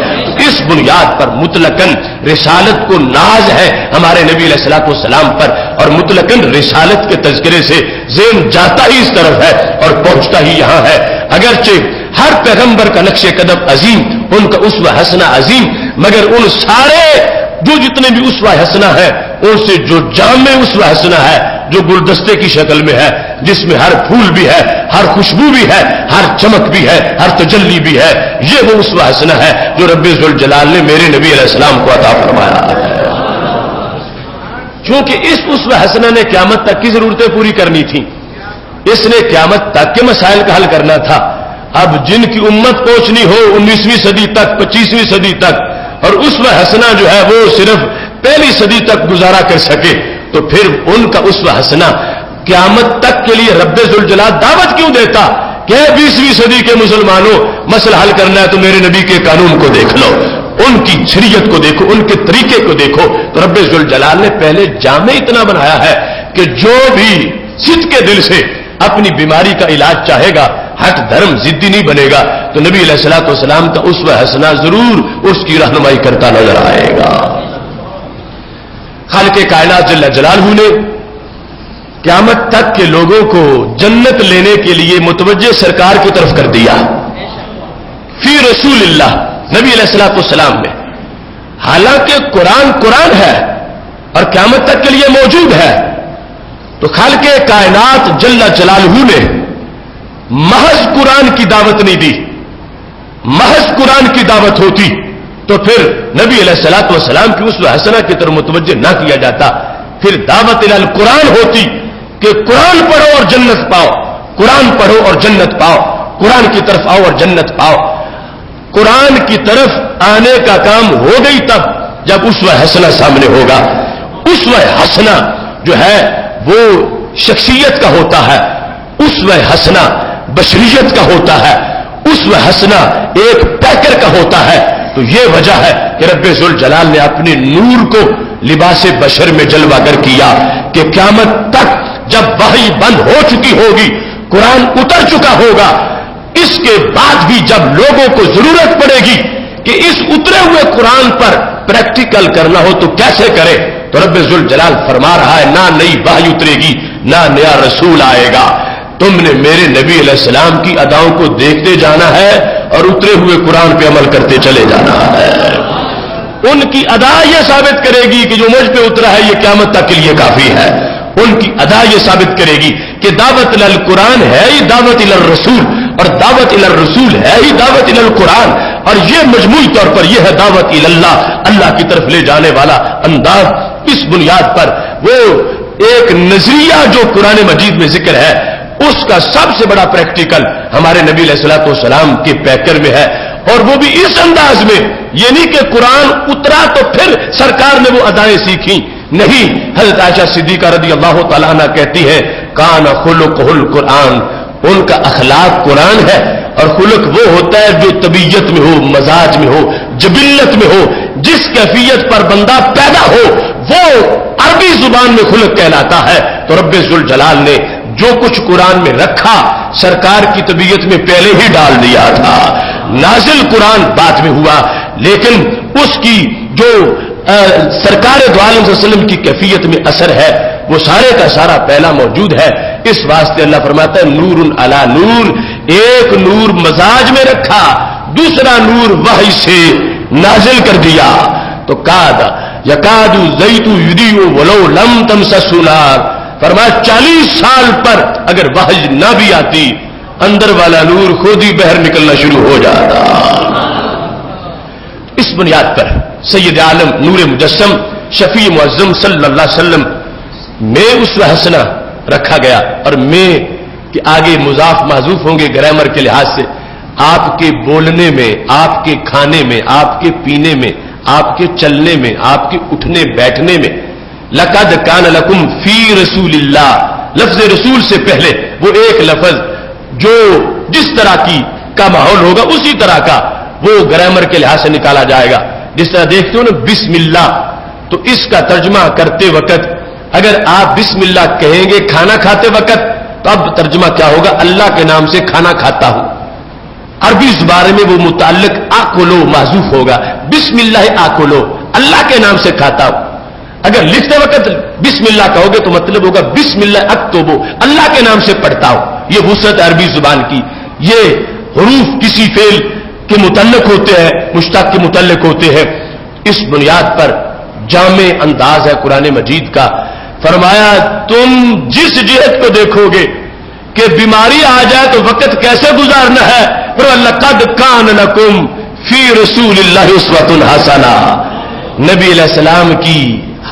Speaker 1: اس بنیاد پر مطلقاً رسالت کو ناز ہے ہمارے نبی علیہ الصلوۃ والسلام پر، اور مطلقاً رسالت کے تذکرے سے ذہن جاتا ہی اس طرف ہے اور پہنچتا ہی یہاں ہے. اگرچہ ہر پیغمبر کا نقش قدم عظیم، ان کا اسوہ حسنہ عظیم، مگر ان سارے جو جتنے بھی اسوہ حسنہ ہے ان سے جو جامع اسوہ حسنہ ہے، جو گلدستے کی شکل میں ہے، جس میں ہر پھول بھی ہے، ہر خوشبو بھی ہے، ہر چمک بھی ہے، ہر تجلی بھی ہے، یہ وہ اسوہ حسنہ ہے جو رب ذوالجلال نے میرے نبی علیہ السلام کو عطا فرمایا ہے. کیونکہ اس اسوہ حسنہ نے قیامت تک کی ضرورتیں پوری کرنی تھیں، اس نے قیامت تک کے مسائل کا حل کرنا تھا. اب جن کی امت پہنچنی ہو 19ویں صدی تک، 25ویں صدی تک، اور اسوہ حسنہ جو ہے وہ صرف پہلی صدی تک گزارا کر سکے، تو پھر ان کا اسوہ حسنہ قیامت تک کے لیے رب ذوالجلال دعوت کیوں دیتا کہ 20ویں صدی کے مسلمانوں مسئلہ حل کرنا ہے تو میرے نبی کے قانون کو دیکھ لو، ان کی شریعت کو دیکھو، ان کے طریقے کو دیکھو. تو رب ذوالجلال نے پہلے جامع اتنا بنایا ہے کہ جو بھی صدق کے دل سے اپنی بیماری کا علاج چاہے گا، ہٹ دھرم ضدی نہیں بنے گا، تو نبی علیہ الصلوۃ والسلام کا اسوہ حسنہ ضرور اس کی رہنمائی کرتا نظر آئے گا. خالق کائنات جل جلالہ نے قیامت تک کے لوگوں کو جنت لینے کے لیے متوجہ سرکار کی طرف کر دیا فی رسول اللہ، نبی علیہ الصلوۃ والسلام میں. حالانکہ قرآن ہے اور قیامت تک کے لیے موجود ہے، تو خالق کائنات جل جلالہ نے محض قرآن کی دعوت نہیں دی. محض قرآن کی دعوت ہوتی تو پھر نبی علیہ الصلوۃ والسلام کی اسوہ حسنہ کی طرف متوجہ نہ کیا جاتا. پھر دعوت الی القرآن ہوتی کہ قرآن پڑھو اور جنت پاؤ، قرآن پڑھو اور جنت پاؤ، قرآن کی طرف آؤ اور جنت پاؤ. قرآن کی طرف آنے کا کام ہو گئی تب جب اسوہ حسنہ سامنے ہوگا. اسوہ حسنہ جو ہے وہ شخصیت کا ہوتا ہے، اسوہ حسنہ بشریت کا ہوتا ہے، اسوہ حسنہ ایک پیکر کا ہوتا ہے. تو یہ وجہ ہے کہ رب ذوالجلال نے اپنے نور کو لباس بشر میں جلوہ گر کیا کہ قیامت تک جب وحی بند ہو چکی ہوگی، قرآن اتر چکا ہوگا، اس کے بعد بھی جب لوگوں کو ضرورت پڑے گی کہ اس اترے ہوئے قرآن پر پریکٹیکل کرنا ہو تو کیسے کرے، تو رب ذوالجلال فرما رہا ہے نہ نئی وحی اترے گی، نہ نیا رسول آئے گا. تم نے میرے نبی علیہ السلام کی اداؤں کو دیکھتے جانا ہے اور اترے ہوئے قرآن پہ عمل کرتے چلے جانا ہے. ان کی ادا یہ ثابت کرے گی کہ جو مجھ پہ اترا ہے یہ قیامت تک کے لیے کافی ہے. ان کی ادا یہ ثابت کرے گی کہ دعوت الی القرآن ہے ہی دعوت الی الرسول، اور دعوت الی الرسول ہے ہی دعوت الی القرآن، اور یہ مجموعی طور پر یہ ہے دعوت الی اللہ، اللہ کی طرف لے جانے والا انداز. اس بنیاد پر وہ ایک نظریہ جو قرآن مجید میں ذکر ہے اس کا سب سے بڑا پریکٹیکل ہمارے نبی علیہ الصلوۃ والسلام کے پیکر میں ہے، اور وہ بھی اس انداز میں، یہ نہیں کہ قرآن اترا تو پھر سرکار نے وہ ادائیں سیکھیں، نہیں, حضرت عائشہ صدیقہ رضی اللہ تعالیٰ عنہ کہتی ہے کان خلقہ القرآن, ان کا اخلاق قرآن ہے. اور خلق وہ ہوتا ہے جو طبیعت میں ہو, مزاج میں ہو, جبلت میں ہو, جس کیفیت پر بندہ پیدا ہو وہ عربی زبان میں خلق کہلاتا ہے. تو رب ذوالجلال نے جو کچھ قرآن میں رکھا سرکار کی طبیعت میں پہلے ہی ڈال دیا تھا. نازل قرآن بعد میں ہوا, لیکن اس کی جو سرکار دو عالم صلی اللہ علیہ وسلم کی کیفیت میں اثر ہے وہ سارے کا سارا پہلا موجود ہے. اس واسطے اللہ فرماتا ہے نور علی نور, ایک نور مزاج میں رکھا, دوسرا نور وحی سے نازل کر دیا. تو کاد یکاد زیت یضیء ولو لم تمسسہ نار, فرمایا 40 سال پر اگر وحی نہ بھی آتی اندر والا نور خود ہی باہر نکلنا شروع ہو جاتا. اس بنیاد پر سید عالم نور مجسم شفیع معظم صلی اللہ علیہ وسلم میں اسوہ حسنہ رکھا گیا. اور میں کہ آگے مضاف محذوف ہوں گے گرامر کے لحاظ سے, آپ کے بولنے میں, آپ کے کھانے میں, آپ کے پینے میں, آپ کے چلنے میں, آپ کے اٹھنے بیٹھنے میں لقد کان لکم فی رسول اللہ, لفظ رسول سے پہلے وہ ایک لفظ جو جس طرح کی کا ماحول ہوگا اسی طرح کا وہ گرامر کے لحاظ سے نکالا جائے گا. جس طرح دیکھتے ہو نا بسم اللہ, تو اس کا ترجمہ کرتے وقت اگر آپ بسم اللہ کہیں گے کھانا کھاتے وقت تو اب ترجمہ کیا ہوگا, اللہ کے نام سے کھانا کھاتا ہوں. عربی زبان میں وہ متعلق آکولو محذوف ہوگا, بسم اللہ آکولو, اللہ کے نام سے کھاتا ہوں. اگر لکھتے وقت بسم اللہ کہو گے تو مطلب ہوگا بسم اللہ اکتبو, اللہ کے نام سے پڑھتا ہوں. یہ وسعت عربی زبان کی. یہ حروف کسی فعل کے متعلق ہوتے ہیں, مشتق کے متعلق ہوتے ہیں. اس بنیاد پر جامع انداز ہے قرآن مجید کا. فرمایا تم جس جہت کو دیکھو گے کہ بیماری آ جائے تو وقت کیسے گزارنا ہے, لقد کان لکم فی رسول اللہ اسوۃ حسنہ, نبی علیہ السلام کی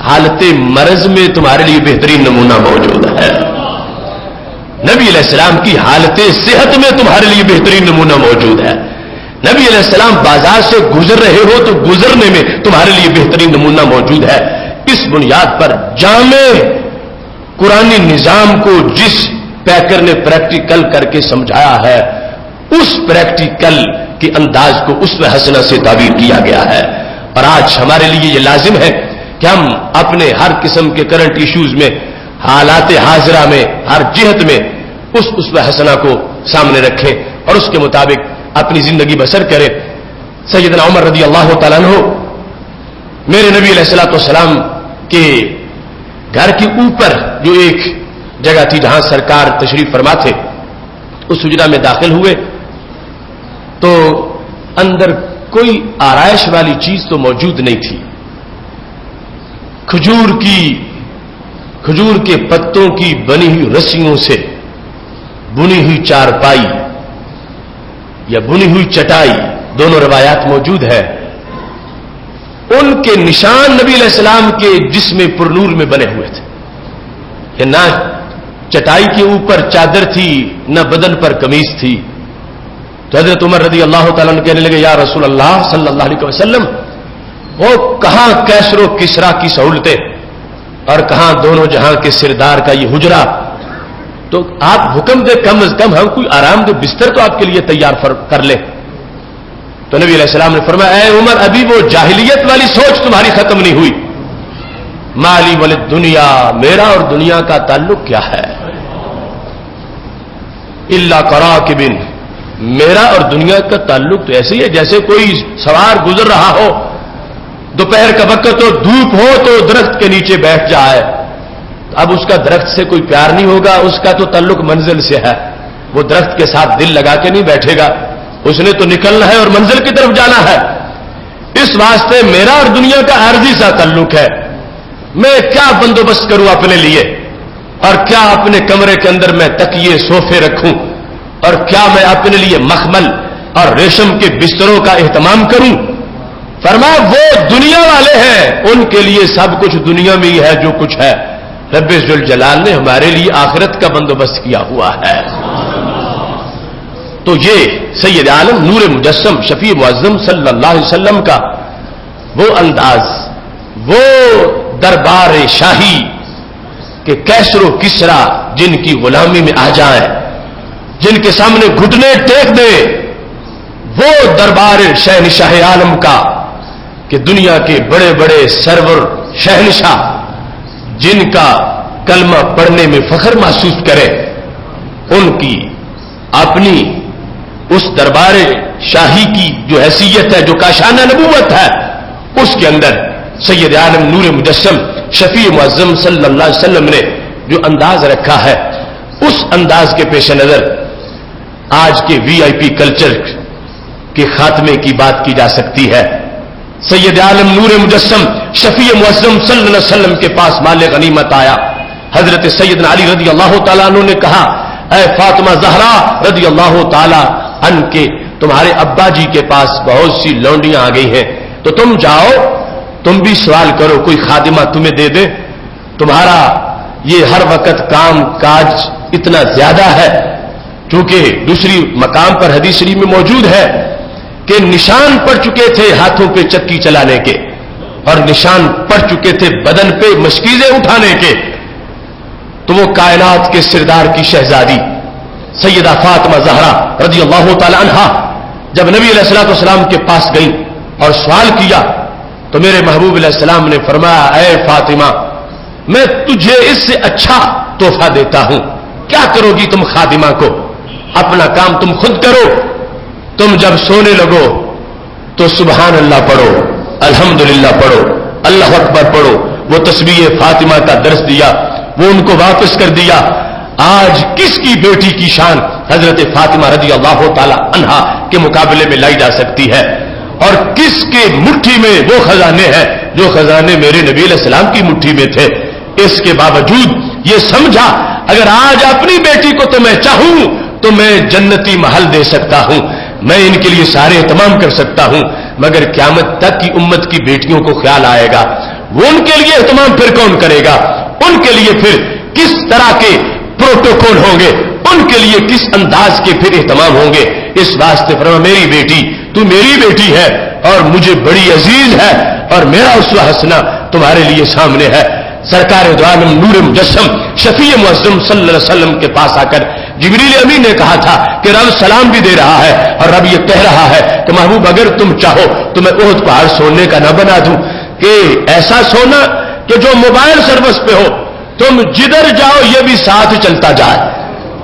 Speaker 1: حالت مرض میں تمہارے لیے بہترین نمونہ موجود ہے. نبی علیہ السلام کی حالت صحت میں تمہارے لیے بہترین نمونہ موجود ہے. نبی علیہ السلام بازار سے گزر رہے ہو تو گزرنے میں تمہارے لیے بہترین نمونہ موجود ہے. اس بنیاد پر جامع قرآنی نظام کو جس پیکر نے پریکٹیکل کر کے سمجھایا ہے اس پریکٹیکل کے انداز کو اس میں حسنہ سے تعبیر کیا گیا ہے. اور آج ہمارے لیے یہ لازم ہے کہ ہم اپنے ہر قسم کے کرنٹ ایشوز میں, حالات حاضرہ میں, ہر جہت میں اس میں حسنہ کو سامنے رکھیں اور اس کے مطابق اپنی زندگی بسر کریں. سیدنا عمر رضی اللہ تعالیٰ عنہ میرے نبی علیہ الصلوۃ والسلام کے گھر کے اوپر جو ایک جگہ تھی جہاں سرکار تشریف فرما تھے, اس حجرہ میں داخل ہوئے تو اندر کوئی آرائش والی چیز تو موجود نہیں تھی. کھجور کے پتوں کی بنی ہوئی رسیوں سے بنی ہوئی چارپائی یا بنی ہوئی چٹائی, دونوں روایات موجود ہے. ان کے نشان نبی علیہ السلام کے جسم پرنور میں بنے ہوئے تھے کہ نہ چٹائی کے اوپر چادر تھی نہ بدن پر قمیص تھی. تو حضرت عمر رضی اللہ تعالیٰ عنہ کہنے لگے یا رسول اللہ صلی اللہ علیہ وسلم, وہ کہاں کیسر و کسرا کی سہولتیں اور کہاں دونوں جہاں کے سردار کا یہ حجرہ, تو آپ حکم دے کم از کم ہم کوئی آرام دہ بستر تو آپ کے لیے تیار کر لیں. تو نبی علیہ السلام نے فرمایا اے عمر, ابھی وہ جاہلیت والی سوچ تمہاری ختم نہیں ہوئی. مالی ولد دنیا, میرا اور دنیا کا تعلق کیا ہے؟ الا کراکبن, میرا اور دنیا کا تعلق تو ایسے ہی ہے جیسے کوئی سوار گزر رہا ہو, دوپہر کا وقت ہو, دھوپ ہو تو درخت کے نیچے بیٹھ جائے. اب اس کا درخت سے کوئی پیار نہیں ہوگا, اس کا تو تعلق منزل سے ہے. وہ درخت کے ساتھ دل لگا کے نہیں بیٹھے گا, اس نے تو نکلنا ہے اور منزل کی طرف جانا ہے. اس واسطے میرا اور دنیا کا عارضی سا تعلق ہے. میں کیا بندوبست کروں اپنے لیے, اور کیا اپنے کمرے کے اندر میں تکیے صوفے رکھوں, اور کیا میں اپنے لیے مخمل اور ریشم کے بستروں کا اہتمام کروں. فرمایا وہ دنیا والے ہیں, ان کے لیے سب کچھ دنیا میں ہی ہے جو کچھ ہے. رب ذوالجلال نے ہمارے لیے آخرت کا بندوبست کیا ہوا ہے. تو یہ سید عالم نور مجسم شفیع معظم صلی اللہ علیہ وسلم کا وہ انداز, وہ دربار شاہی کہ کیسر و کسرا جن کی غلامی میں آ جائیں، جن کے سامنے گھٹنے ٹیک دے، وہ دربار شہنشاہ عالم کا کہ دنیا کے بڑے بڑے سرور شہنشاہ جن کا کلمہ پڑھنے میں فخر محسوس کرے، ان کی اپنی اس دربار شاہی کی جو حیثیت ہے، جو کاشانہ نبوت ہے، اس کے اندر سید عالم نور مجسم شفیع معظم صلی اللہ علیہ وسلم نے جو انداز رکھا ہے، اس انداز کے پیش نظر آج کے وی آئی پی کلچر کے خاتمے کی بات کی جا سکتی ہے۔ سید عالم نور مجسم شفیع معظم صلی اللہ علیہ وسلم کے پاس مال غنیمت آیا۔ حضرت سیدنا علی رضی اللہ تعالیٰ عنہ نے کہا، اے فاطمہ زہرا رضی اللہ تعالیٰ عنہ کے تمہارے ابا جی کے پاس بہت سی لونڈیاں آ گئی ہیں، تو تم جاؤ، تم بھی سوال کرو، کوئی خادمہ تمہیں دے دے۔ تمہارا یہ ہر وقت کام کاج اتنا زیادہ ہے، چونکہ دوسری مقام پر حدیث شریف میں موجود ہے کہ نشان پڑ چکے تھے ہاتھوں پہ چکی چلانے کے، اور نشان پڑ چکے تھے بدن پہ مشکیزیں اٹھانے کے، تو وہ کائنات کے سردار کی شہزادی سیدہ فاطمہ زہرا رضی اللہ تعالی عنہا جب نبی علیہ الصلوۃ والسلام کے پاس گئی اور سوال کیا، تو میرے محبوب علیہ السلام نے فرمایا، اے فاطمہ، میں تجھے اس سے اچھا تحفہ دیتا ہوں، کیا کرو گی تم خادمہ کو؟ اپنا کام تم خود کرو، تم جب سونے لگو تو سبحان اللہ پڑھو، الحمدللہ پڑھو، اللہ اکبر پڑھو۔ وہ تسبیح فاطمہ کا درس دیا، وہ ان کو واپس کر دیا۔ آج کس کی بیٹی کی شان حضرت فاطمہ رضی اللہ تعالی عنہا کے مقابلے میں لائی جا سکتی ہے؟ اور کس کے مٹھی میں وہ خزانے ہیں جو خزانے میرے نبی علیہ السلام کی مٹھی میں تھے؟ اس کے باوجود یہ سمجھا، اگر آج اپنی بیٹی کو تو میں چاہوں تو میں جنتی محل دے سکتا ہوں، میں ان کے لیے سارے اہتمام کر سکتا ہوں، مگر قیامت تک کی امت کی بیٹیوں کو خیال آئے گا، وہ ان کے لیے اہتمام پھر کون کرے گا؟ ان کے لیے پھر کس طرح کے پروٹوکول ہوں گے؟ ان کے لیے کس انداز کے پھر اہتمام ہوں گے؟ اس واسطے فرما، میری بیٹی تو میری بیٹی ہے اور مجھے بڑی عزیز ہے، اور میرا اسوہ حسنہ تمہارے لیے سامنے ہے۔ سرکار دو عالم نور مجسم شفیع معظم صلی اللہ علیہ وسلم کے پاس آ کر جبریل امین نے کہا تھا کہ رب سلام بھی دے رہا ہے، اور رب یہ کہہ رہا ہے کہ محبوب اگر تم چاہو تو میں احد پہاڑ سونے کا نہ بنا دوں، کہ ایسا سونا کہ جو موبائل سروس پہ ہو، تم جدھر جاؤ یہ بھی ساتھ چلتا جائے،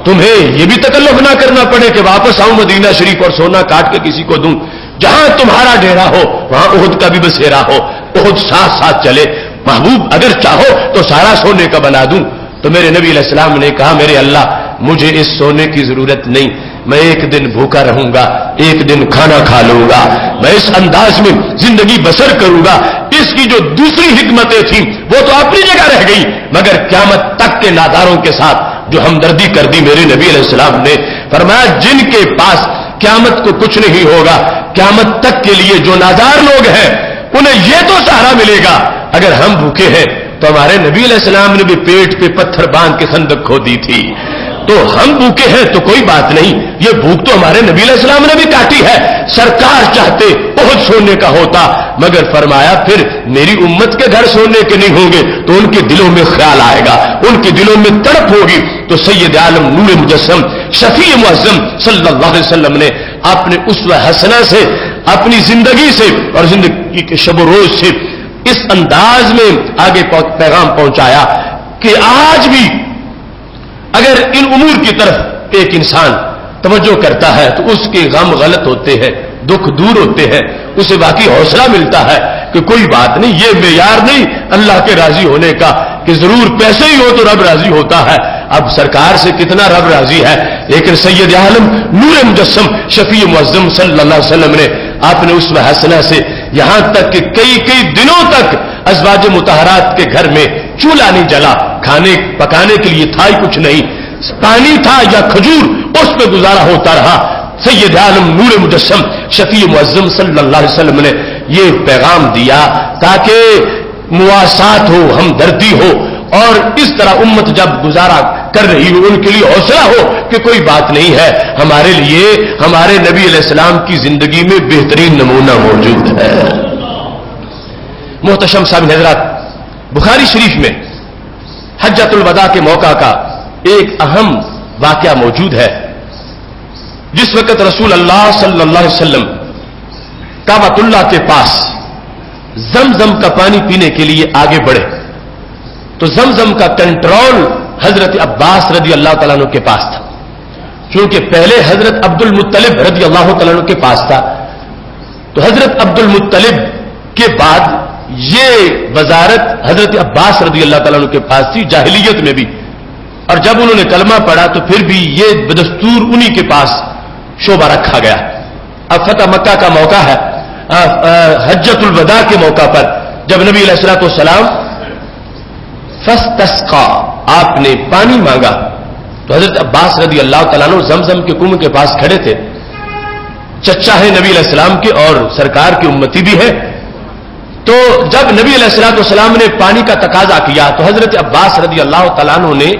Speaker 1: تمہیں یہ بھی تکلف نہ کرنا پڑے کہ واپس آؤں مدینہ شریف اور سونا کاٹ کے کسی کو دوں، جہاں تمہارا ڈیرا ہو وہاں احد کا بھی بسیرا ہو، احد ساتھ ساتھ چلے۔ محبوب اگر چاہو تو سارا سونے کا بنا دوں۔ تو میرے نبی علیہ السلام نے کہا، میرے اللہ مجھے اس سونے کی ضرورت نہیں، میں ایک دن بھوکا رہوں گا، ایک دن کھانا کھا لوں گا، میں اس انداز میں زندگی بسر کروں گا۔ اس کی جو دوسری حکمتیں تھیں وہ تو اپنی جگہ رہ گئی، مگر قیامت تک کے ناداروں کے ساتھ جو ہمدردی کر دی میرے نبی علیہ السلام نے فرمایا، جن کے پاس قیامت کو کچھ نہیں ہوگا، قیامت تک کے لیے جو نادار لوگ ہیں انہیں یہ تو سہارا ملے گا۔ اگر ہم بھوکے ہیں تو ہمارے نبی علیہ السلام نے بھی پیٹ پہ پتھر باندھ کے خندق کھودی تھی، تو ہم بھوکے ہیں تو کوئی بات نہیں، یہ بھوک تو ہمارے نبی علیہ السلام نے بھی کاٹی ہے۔ سرکار چاہتے بہت سونے کا ہوتا، مگر فرمایا پھر میری امت کے گھر سونے کے نہیں ہوں گے تو ان کے دلوں میں خیال آئے گا، ان کے دلوں میں تڑپ ہوگی۔ تو سید عالم نور مجسم شفیع معظم صلی اللہ علیہ وسلم نے اپنے اسوہ حسنہ سے، اپنی زندگی سے اور زندگی کے شب و روز سے اس انداز میں آگے پیغام پہنچایا کہ آج بھی اگر ان امور کی طرف ایک انسان توجہ کرتا ہے تو اس کے غم غلط ہوتے ہیں، دکھ دور ہوتے ہیں، اسے باقی حوصلہ ملتا ہے کہ کوئی بات نہیں، یہ معیار نہیں اللہ کے راضی ہونے کا کہ ضرور پیسے ہی ہو تو رب راضی ہوتا ہے۔ اب سرکار سے کتنا رب راضی ہے، لیکن سید عالم نور مجسم شفیع معظم صلی اللہ علیہ وسلم نے اپنے اسوہ حسنہ سے یہاں تک کہ کئی دنوں تک ازواج مطہرات کے گھر میں چولہا نہیں جلا، کھانے پکانے کے لیے تھا ہی کچھ نہیں، پانی تھا یا کھجور، اس پہ گزارا ہوتا رہا۔ سید عالم نور مجسم شفیع معظم صلی اللہ علیہ وسلم نے یہ پیغام دیا تاکہ مواسات ہو، ہمدردی ہو، اور اس طرح امت جب گزارا کر رہی ہو ان کے لیے حوصلہ ہو کہ کوئی بات نہیں ہے، ہمارے لیے ہمارے نبی علیہ السلام کی زندگی میں بہترین نمونہ موجود ہے۔ محتشم صاحب حضرات، بخاری شریف میں حجۃ الوداع کے موقع کا ایک اہم واقعہ موجود ہے. جس وقت رسول اللہ صلی اللہ علیہ وسلم کعبۃ اللہ کے پاس زمزم کا پانی پینے کے لیے آگے بڑھے تو زمزم کا کنٹرول حضرت عباس رضی اللہ تعالیٰ عنہ کے پاس تھا. کیونکہ پہلے حضرت عبد المطلب رضی اللہ تعالیٰ عنہ کے پاس تھا، تو حضرت عبد المطلب کے بعد یہ وزارت حضرت عباس رضی اللہ تعالیٰ عنہ کے پاس تھی جاہلیت میں بھی. اور جب انہوں نے کلمہ پڑھا تو پھر بھی یہ بدستور انہی کے پاس شعبہ رکھا گیا. اب فتح مکہ کا موقع ہے، حجۃ الوداع کے موقع پر جب نبی علیہ الصلوۃ والسلام فاستسقا، آپ نے پانی مانگا، تو حضرت عباس رضی اللہ تعالیٰ عنہ زمزم کے کنویں کے پاس کھڑے تھے. چچا ہے نبی علیہ السلام کے اور سرکار کی امتی بھی ہے. تو جب نبی علیہ الصلوۃ والسلام نے پانی کا تقاضا کیا تو حضرت عباس رضی اللہ تعالیٰ عنہ نے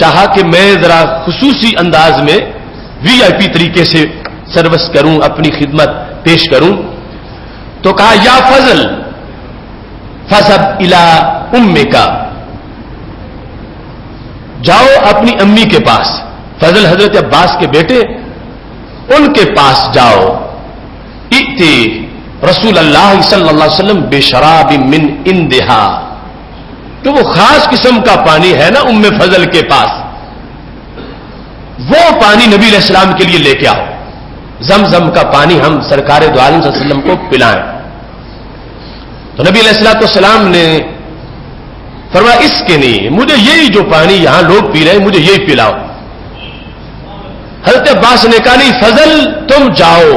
Speaker 1: چاہا کہ میں ذرا خصوصی انداز میں VIP طریقے سے سروس کروں، اپنی خدمت پیش کروں. تو کہا یا فضل فذهب الى امک، جاؤ اپنی امی کے پاس. فضل حضرت عباس کے بیٹے، ان کے پاس جاؤ. ائتی رسول اللہ صلی اللہ علیہ وسلم بشراب من عندها، تو وہ خاص قسم کا پانی ہے نا ام فضل کے پاس، وہ پانی نبی علیہ السلام کے لیے لے کے آؤ. زمزم کا پانی ہم سرکار دو عالم صلی اللہ علیہ وسلم کو پلائیں. تو نبی علیہ الصلوۃ والسلام نے فرمایا اس کے نہیں، مجھے یہی جو پانی یہاں لوگ پی رہے ہیں مجھے یہی پلاؤ. حضرت عباس نے کہا نہیں فضل تم جاؤ.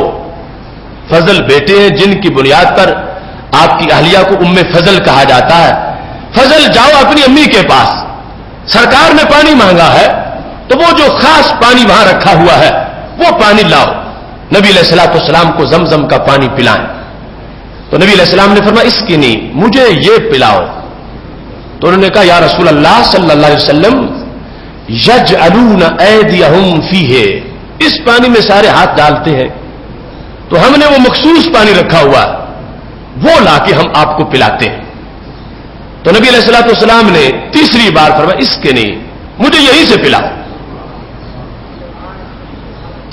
Speaker 1: فضل بیٹے ہیں جن کی بنیاد پر آپ کی اہلیہ کو ام فضل کہا جاتا ہے. فضل جاؤ اپنی امی کے پاس، سرکار نے پانی مانگا ہے تو وہ جو خاص پانی وہاں رکھا ہوا ہے وہ پانی لاؤ، نبی علیہ الصلوۃ والسلام کو زمزم کا پانی پلائیں. تو نبی علیہ السلام نے فرمایا اس کی نہیں، مجھے یہ پلاؤ. تو انہوں نے کہا یا رسول اللہ صلی اللہ علیہ وسلم یجعلون ایدیہم فیہ، اس پانی میں سارے ہاتھ ڈالتے ہیں، تو ہم نے وہ مخصوص پانی رکھا ہوا وہ لا کے ہم آپ کو پلاتے ہیں. تو نبی علیہ الصلوۃ والسلام نے تیسری بار فرمایا اس کے نہیں، مجھے یہی سے پلاؤ.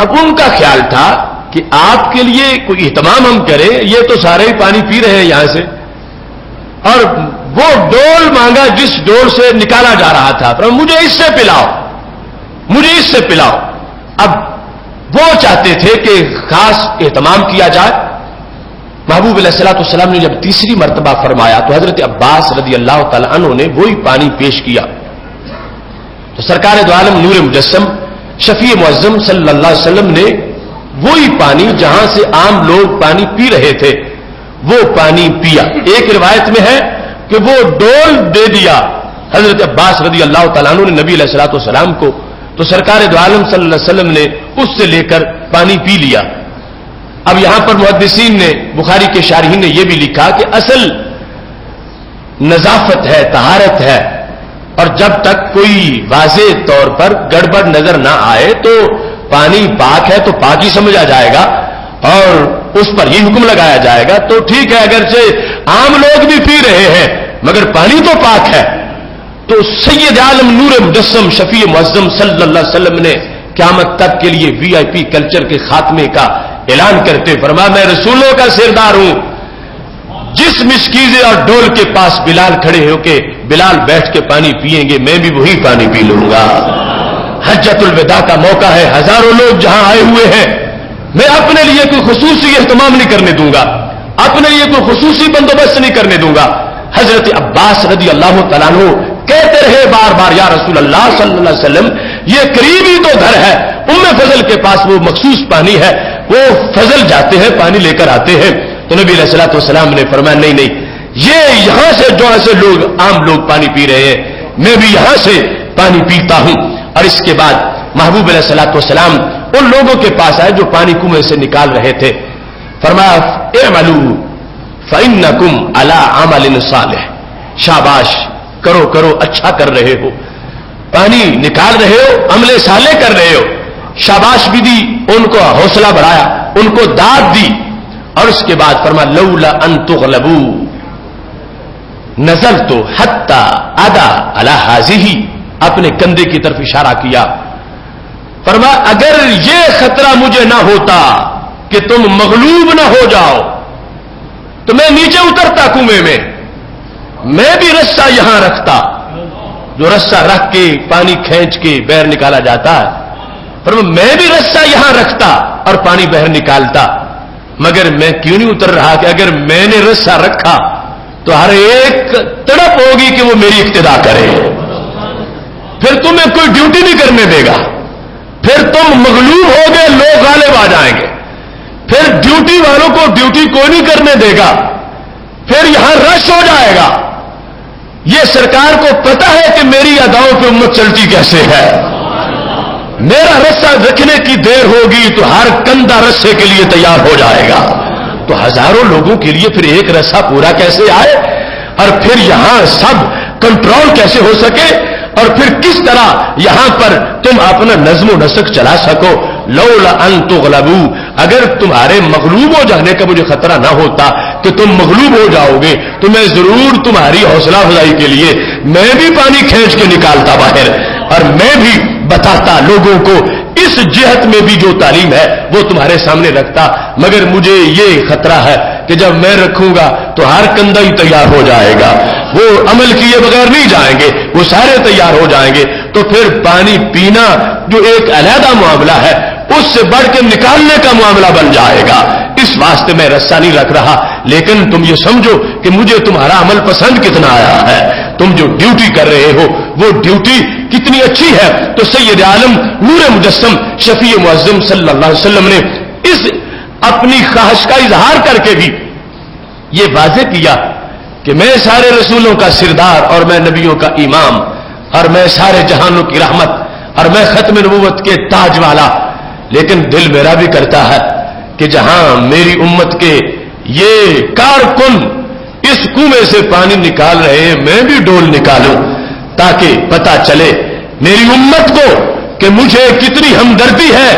Speaker 1: اب ان کا خیال تھا کہ آپ کے لیے کوئی اہتمام ہم کریں، یہ تو سارے ہی پانی پی رہے ہیں یہاں سے، اور وہ ڈول مانگا جس ڈول سے نکالا جا رہا تھا، مجھے اس سے پلاؤ، مجھے اس سے پلاؤ. اب وہ چاہتے تھے کہ خاص اہتمام کیا جائے. محبوب علیہ الصلوۃ والسلام نے جب تیسری مرتبہ فرمایا تو حضرت عباس رضی اللہ تعالی عنہ نے وہی پانی پیش کیا. تو سرکار دو عالم نور مجسم شفیع معظم صلی اللہ علیہ وسلم نے وہی پانی جہاں سے عام لوگ پانی پی رہے تھے وہ پانی پیا. ایک روایت میں ہے کہ وہ ڈول دے دیا حضرت عباس رضی اللہ تعالیٰ عنہ نے نبی علیہ الصلوۃ والسلام کو، تو سرکار دو عالم صلی اللہ علیہ وسلم نے اس سے لے کر پانی پی لیا. اب یہاں پر محدثین نے، بخاری کے شارحین نے یہ بھی لکھا کہ اصل نظافت ہے، طہارت ہے، اور جب تک کوئی واضح طور پر گڑبڑ نظر نہ آئے تو پانی پاک ہے تو پاک ہی سمجھا جائے گا اور اس پر یہ حکم لگایا جائے گا. تو ٹھیک ہے اگرچہ عام لوگ بھی پی رہے ہیں مگر پانی تو پاک ہے. تو سید عالم نور مجسم شفیع معظم صلی اللہ علیہ وسلم نے قیامت تک کے لیے VIP کلچر کے خاتمے کا اعلان کرتے فرمایا میں رسولوں کا سردار ہوں. جس مشکیزے اور ڈول کے پاس بلال کھڑے ہو کے بلال بیٹھ کے پانی پیئیں گے میں بھی وہی پانی پی لوں گا. حجۃ الوداع کا موقع ہے، ہزاروں لوگ جہاں آئے ہوئے ہیں، میں اپنے لیے کوئی خصوصی اہتمام نہیں کرنے دوں گا، اپنے لیے کوئی خصوصی بندوبست نہیں کرنے دوں گا. حضرت عباس رضی اللہ تعالیٰ عنہ کہتے رہے بار بار یا رسول اللہ صلی اللہ علیہ وسلم یہ قریبی تو گھر ہے، ام فضل کے پاس وہ مخصوص پانی ہے، وہ فضل جاتے ہیں پانی لے کر آتے ہیں. تو نبی علیہ الصلوۃ والسلام نے فرمایا نہیں نہیں، یہ یہاں سے جو ایسے لوگ عام لوگ پانی پی رہے ہیں میں بھی یہاں سے پانی پیتا ہوں. اور اس کے بعد محبوب علیہ الصلوۃ والسلام ان لوگوں کے پاس آئے جو پانی کنویں سے نکال رہے تھے. فرمایا اعملوا فانکم علی عمل صالح، شاباش کرو کرو، اچھا کر رہے ہو، پانی نکال رہے ہو، عمل صالح کر رہے ہو. شاباش بھی دی، ان کو حوصلہ بڑھایا، ان کو داد دی. اور اس کے بعد فرمایا لولا ان تغلبوا، نزل تو حتی ادا علی حاضی، اپنے کندھے کی طرف اشارہ کیا. فرمایا اگر یہ خطرہ مجھے نہ ہوتا کہ تم مغلوب نہ ہو جاؤ تو میں نیچے اترتا کنویں میں بھی رسہ یہاں رکھتا، جو رسہ رکھ کے پانی کھینچ کے باہر نکالا جاتا ہے. فرمایا میں بھی رسہ یہاں رکھتا اور پانی باہر نکالتا، مگر میں کیوں نہیں اتر رہا کہ اگر میں نے رسہ رکھا تو ہر ایک تڑپ ہوگی کہ وہ میری اقتدا کرے، پھر تمہیں کوئی ڈیوٹی نہیں کرنے دے گا، پھر تم مغلوب ہو گئے، لوگ غالب آ جائیں گے، پھر ڈیوٹی والوں کو ڈیوٹی کوئی نہیں کرنے دے گا، پھر یہاں رش ہو جائے گا. یہ سرکار کو پتا ہے کہ میری اداؤں پہ امت چلتی کیسے ہے. میرا رسہ رکھنے کی دیر ہوگی تو ہر کندھا رسے کے لیے تیار ہو جائے گا، تو ہزاروں لوگوں کے لیے پھر ایک رسہ پورا کیسے آئے، اور پھر یہاں سب کنٹرول کیسے ہو سکے، اور پھر کس طرح یہاں پر تم اپنا نظم و نسق چلا سکو. لولا ان تغلبوا، اگر تمہارے مغلوب ہو جانے کا مجھے خطرہ نہ ہوتا کہ تم مغلوب ہو جاؤ گے تو میں ضرور تمہاری حوصلہ افزائی کے لیے میں بھی پانی کھینچ کے نکالتا باہر، اور میں بھی بتاتا لوگوں کو اس جہت میں بھی جو تعلیم ہے وہ تمہارے سامنے رکھتا. مگر مجھے یہ خطرہ ہے کہ جب میں رکھوں گا تو ہر کندھا ہی تیار ہو جائے گا، وہ عمل کیے بغیر نہیں جائیں گے، وہ سارے تیار ہو جائیں گے، تو پھر پانی پینا جو ایک علیحدہ معاملہ ہے اس سے بڑھ کے نکالنے کا معاملہ بن جائے گا. اس واسطے میں رسہ نہیں رکھ رہا. لیکن تم یہ سمجھو کہ مجھے تمہارا عمل پسند کتنا آیا ہے، تم جو ڈیوٹی کر رہے ہو وہ ڈیوٹی کتنی اچھی ہے. تو سید عالم نور مجسم شفیع معظم صلی اللہ علیہ وسلم نے اس اپنی خواہش کا اظہار کر کے بھی یہ واضح کیا کہ میں سارے رسولوں کا سردار اور میں نبیوں کا امام اور میں سارے جہانوں کی رحمت اور میں ختم نبوت کے تاج والا. لیکن دل میرا بھی کرتا ہے کہ جہاں میری امت کے یہ کارکن اس کنویں سے پانی نکال رہے ہیں میں بھی ڈول نکالوں تاکہ پتہ چلے میری امت کو کہ مجھے کتنی ہمدردی ہے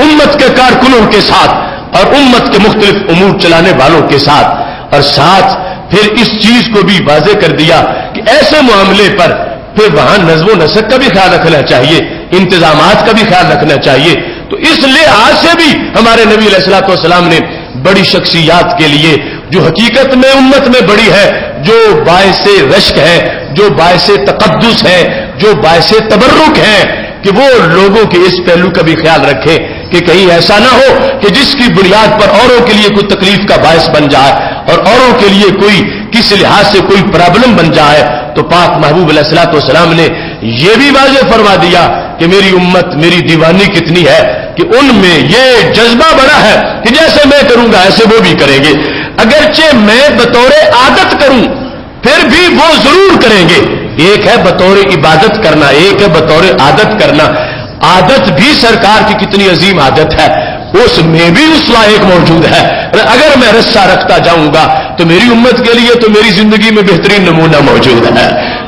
Speaker 1: امت کے کارکنوں کے ساتھ اور امت کے مختلف امور چلانے والوں کے ساتھ. اور ساتھ پھر اس چیز کو بھی واضح کر دیا کہ ایسے معاملے پر پھر وہاں نظم و نسق کا بھی خیال رکھنا چاہیے، انتظامات کا بھی خیال رکھنا چاہیے. تو اس لحاظ سے بھی ہمارے نبی علیہ الصلوۃ والسلام نے بڑی شخصیات کے لیے جو حقیقت میں امت میں بڑی ہے، جو باعث رشک ہے، جو باعث تقدس ہے، جو باعث تبرک ہے، کہ وہ لوگوں کے اس پہلو کا بھی خیال رکھیں کہ کہیں ایسا نہ ہو کہ جس کی بنیاد پر اوروں کے لیے کوئی تکلیف کا باعث بن جائے اور اوروں کے لیے کوئی کسی لحاظ سے کوئی پرابلم بن جائے. تو پاک محبوب علیہ الصلوۃ والسلام نے یہ بھی واضح فرما دیا کہ میری امت میری دیوانی کتنی ہے کہ ان میں یہ جذبہ بڑا ہے کہ جیسے میں کروں گا ایسے وہ بھی کریں گے، اگرچہ میں بطور عادت کروں پھر بھی وہ ضرور کریں گے. ایک ہے بطور عبادت کرنا، ایک ہے بطور عادت کرنا. عادت بھی سرکار کی کتنی عظیم عادت ہے، اس میں بھی اسوہ ایک موجود ہے. اگر میں رسہ رکھتا جاؤں گا تو میری امت کے لیے تو میری زندگی میں بہترین نمونہ موجود ہے.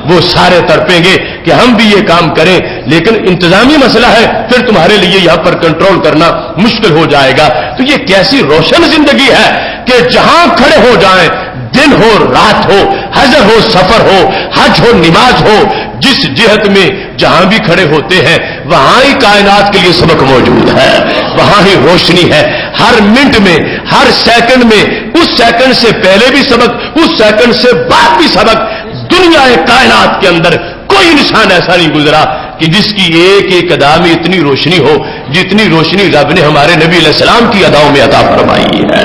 Speaker 1: وہ سارے تڑپیں گے کہ ہم بھی یہ کام کریں، لیکن انتظامی مسئلہ ہے، پھر تمہارے لیے یہاں پر کنٹرول کرنا مشکل ہو جائے گا. تو یہ کیسی روشن زندگی ہے کہ جہاں کھڑے ہو جائیں، دن ہو رات ہو، حضر ہو سفر ہو، حج ہو نماز ہو، جس جہت میں جہاں بھی کھڑے ہوتے ہیں وہاں ہی کائنات کے لیے سبق موجود ہے، وہاں ہی روشنی ہے. ہر منٹ میں، ہر سیکنڈ میں، اس سیکنڈ سے پہلے بھی سبق، اس سیکنڈ سے بعد بھی سبق. دنیا کائنات کے اندر کوئی انسان ایسا نہیں گزرا کہ جس کی ایک ایک ادا میں اتنی روشنی ہو جتنی روشنی رب نے ہمارے نبی علیہ السلام کی اداؤں میں عطا فرمائی ہے.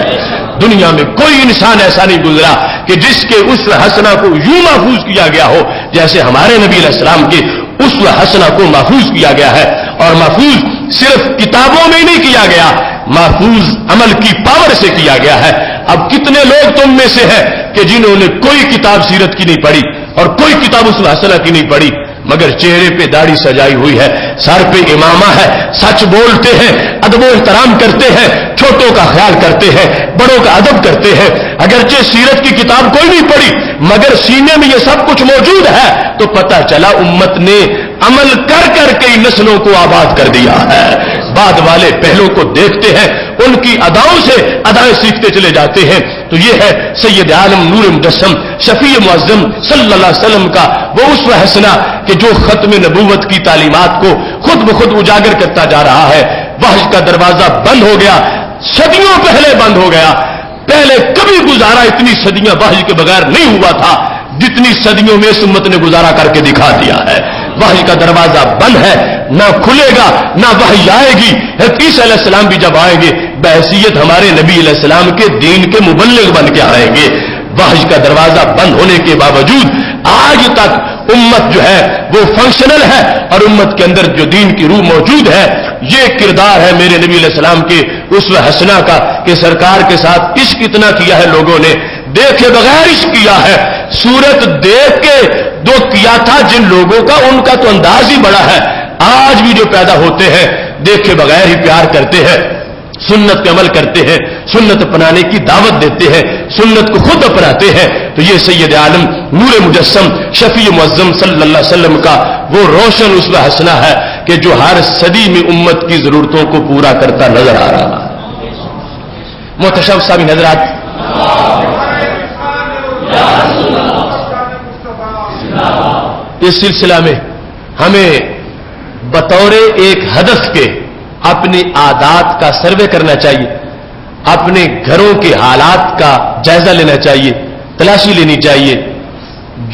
Speaker 1: دنیا میں کوئی انسان ایسا نہیں گزرا کہ جس کے اس حسنہ کو یوں محفوظ کیا گیا ہو جیسے ہمارے نبی علیہ السلام کے اس حسنہ کو محفوظ کیا گیا ہے. اور محفوظ صرف کتابوں میں نہیں کیا گیا، محفوظ عمل کی پاور سے کیا گیا ہے. اب کتنے لوگ تم میں سے ہیں کہ جنہوں نے کوئی کتاب سیرت کی نہیں پڑھی اور کوئی کتاب اس حسنہ کی نہیں پڑھی، مگر چہرے پہ داڑھی سجائی ہوئی ہے، سر پہ امامہ ہے، سچ بولتے ہیں، ادب و احترام کرتے ہیں، چھوٹوں کا خیال کرتے ہیں، بڑوں کا ادب کرتے ہیں. اگرچہ سیرت کی کتاب کوئی نہیں پڑھی مگر سینے میں یہ سب کچھ موجود ہے. تو پتہ چلا امت نے عمل کر کر کے نسلوں کو آباد کر دیا ہے. بعد والے پہلو کو دیکھتے ہیں، ان کی اداؤں سے ادائیں سیکھتے چلے جاتے ہیں. تو یہ ہے سید عالم نور مجسم شفیع معظم صلی اللہ علیہ وسلم کا وہ اسوہ حسنہ کہ جو ختم نبوت کی تعلیمات کو خود بخود اجاگر کرتا جا رہا ہے. وحی کا دروازہ بند ہو گیا، صدیوں پہلے بند ہو گیا. پہلے کبھی گزارا اتنی صدیاں وحی کے بغیر نہیں ہوا تھا جتنی صدیوں میں اس امت نے گزارا کر کے دکھا دیا ہے. وحی کا دروازہ بند ہے، نہ کھلے گا نہ وحی آئے گی. عیسیٰ علیہ السلام بھی جب آئیں گے بحیثیت ہمارے نبی علیہ السلام کے دین کے مبلغ بن کے آئیں گے. وحی کا دروازہ بند ہونے کے باوجود آج تک امت جو ہے وہ فنکشنل ہے اور امت کے اندر جو دین کی روح موجود ہے. یہ کردار ہے میرے نبی علیہ السلام کے اسوہ حسنہ کا کہ سرکار کے ساتھ عشق اتنا کیا ہے لوگوں نے، دیکھے بغیر عشق کیا ہے. صورت دیکھ کے جو کیا تھا جن لوگوں کا، ان کا تو انداز ہی بڑا ہے. آج بھی جو پیدا ہوتے ہیں دیکھے بغیر ہی پیار کرتے ہیں، سنت پہ عمل کرتے ہیں، سنت اپنانے کی دعوت دیتے ہیں، سنت کو خود اپناتے ہیں. تو یہ سید عالم نور مجسم شفیع معظم صلی اللہ علیہ وسلم کا وہ روشن اسوہ حسنہ ہے کہ جو ہر صدی میں امت کی ضرورتوں کو پورا کرتا نظر آ رہا ہے. محتشم صاحب حضرات، اس سلسلہ میں ہمیں بطور ایک ہدف کے اپنی عادات کا سروے کرنا چاہیے، اپنے گھروں کے حالات کا جائزہ لینا چاہیے، تلاشی لینی چاہیے.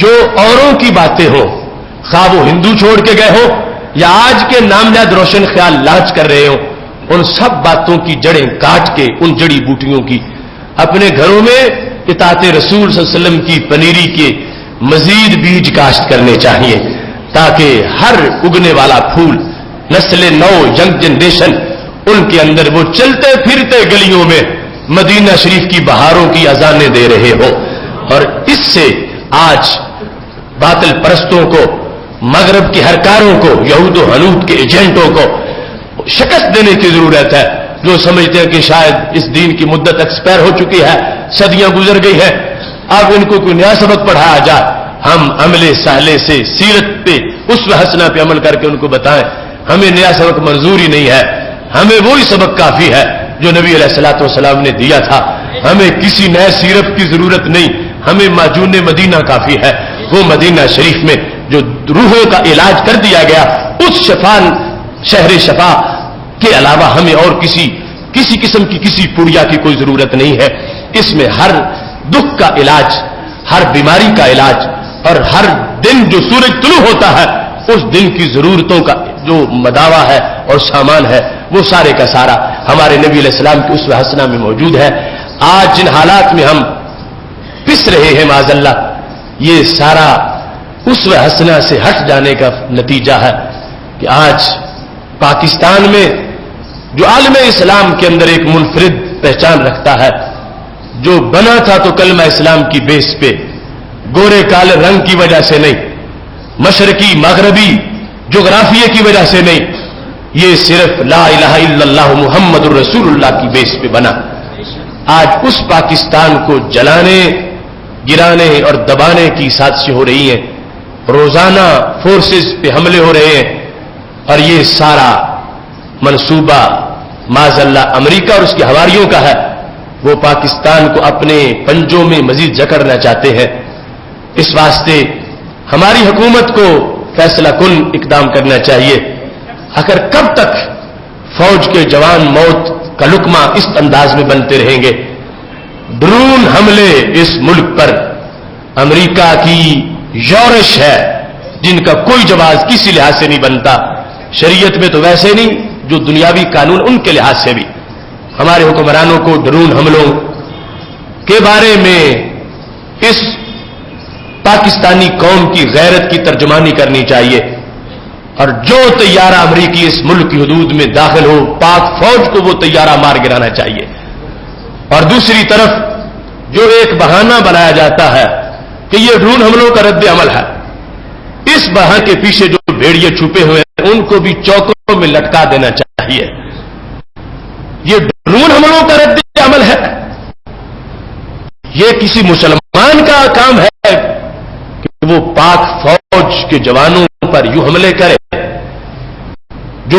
Speaker 1: جو اوروں کی باتیں ہوں، خواہ وہ ہندو چھوڑ کے گئے ہو یا آج کے نامزد روشن خیال لانچ کر رہے ہو، ان سب باتوں کی جڑیں کاٹ کے ان جڑی بوٹیوں کی اپنے گھروں میں اطاعت رسول صلی اللہ علیہ وسلم کی پنیری کے مزید بیج کاشت کرنے چاہیے تاکہ ہر اگنے والا پھول نسل نو ینگ جنریشن ان کے اندر وہ چلتے پھرتے گلیوں میں مدینہ شریف کی بہاروں کی اذانیں دے رہے ہو. اور اس سے آج باطل پرستوں کو، مغرب کے ہرکاروں کو، یہود و حنود کے ایجنٹوں کو شکست دینے کی ضرورت ہے، جو سمجھتے ہیں کہ شاید اس دین کی مدت ایکسپائر ہو چکی ہے، صدیاں گزر گئی ہیں، اب ان کو کوئی نیا سبق پڑھایا جائے. ہم عملے سہلے سے سیرت پہ اسوہ حسنہ پہ عمل کر کے ان کو بتائیں ہمیں نیا سبق منظور ہی نہیں ہے، ہمیں وہی سبق کافی ہے جو نبی علیہ الصلوۃ والسلام نے دیا تھا. ہمیں کسی نئے سیرت کی ضرورت نہیں، ہمیں ماجون مدینہ کافی ہے. وہ مدینہ شریف میں جو روحوں کا علاج کر دیا گیا، اس شہر شفا کے علاوہ ہمیں اور کسی قسم کی کسی پڑیا کی کوئی ضرورت نہیں ہے. اس میں ہر دکھ کا علاج، ہر بیماری کا علاج اور ہر دن جو سورج طلوع ہوتا ہے اس دن کی ضرورتوں کا جو مداوا ہے اور سامان ہے وہ سارے کا سارا ہمارے نبی علیہ السلام کی اسوہ حسنہ میں موجود ہے. آج جن حالات میں ہم پس رہے ہیں معاذ اللہ، یہ سارا اسوہ حسنہ سے ہٹ جانے کا نتیجہ ہے کہ آج پاکستان میں جو عالم اسلام کے اندر ایک منفرد پہچان رکھتا ہے، جو بنا تھا تو کلمہ اسلام کی بیس پہ، گورے کالے رنگ کی وجہ سے نہیں، مشرقی مغربی جغرافیے کی وجہ سے نہیں، یہ صرف لا الہ الا اللہ محمد الرسول اللہ کی بیس پہ بنا. آج اس پاکستان کو جلانے، گرانے اور دبانے کی سازشیں ہو رہی ہیں، روزانہ فورسز پہ حملے ہو رہے ہیں، اور یہ سارا منصوبہ معاذ اللہ امریکہ اور اس کے حواریوں کا ہے. وہ پاکستان کو اپنے پنجوں میں مزید جکڑنا چاہتے ہیں. اس واسطے ہماری حکومت کو فیصلہ کن اقدام کرنا چاہیے. اگر کب تک فوج کے جوان موت کا لقمہ اس انداز میں بنتے رہیں گے؟ ڈرون حملے اس ملک پر امریکہ کی یورش ہے جن کا کوئی جواز کسی لحاظ سے نہیں بنتا. شریعت میں تو ویسے نہیں، جو دنیاوی قانون ان کے لحاظ سے بھی ہمارے حکمرانوں کو ڈرون حملوں کے بارے میں اس پاکستانی قوم کی غیرت کی ترجمانی کرنی چاہیے. اور جو طیارہ امریکی اس ملک کی حدود میں داخل ہو، پاک فوج کو وہ طیارہ مار گرانا چاہیے. اور دوسری طرف جو ایک بہانہ بنایا جاتا ہے کہ یہ ڈرون حملوں کا رد عمل ہے، اس بہانے کے پیچھے جو بھیڑیے چھپے ہوئے ہیں ان کو بھی چوکوں میں لٹکا دینا چاہیے. یہ ڈرون حملوں کا رد عمل ہے، یہ کسی مسلمان کا کام ہے کہ وہ پاک فوج کے جوانوں پر یوں حملے کرے. جو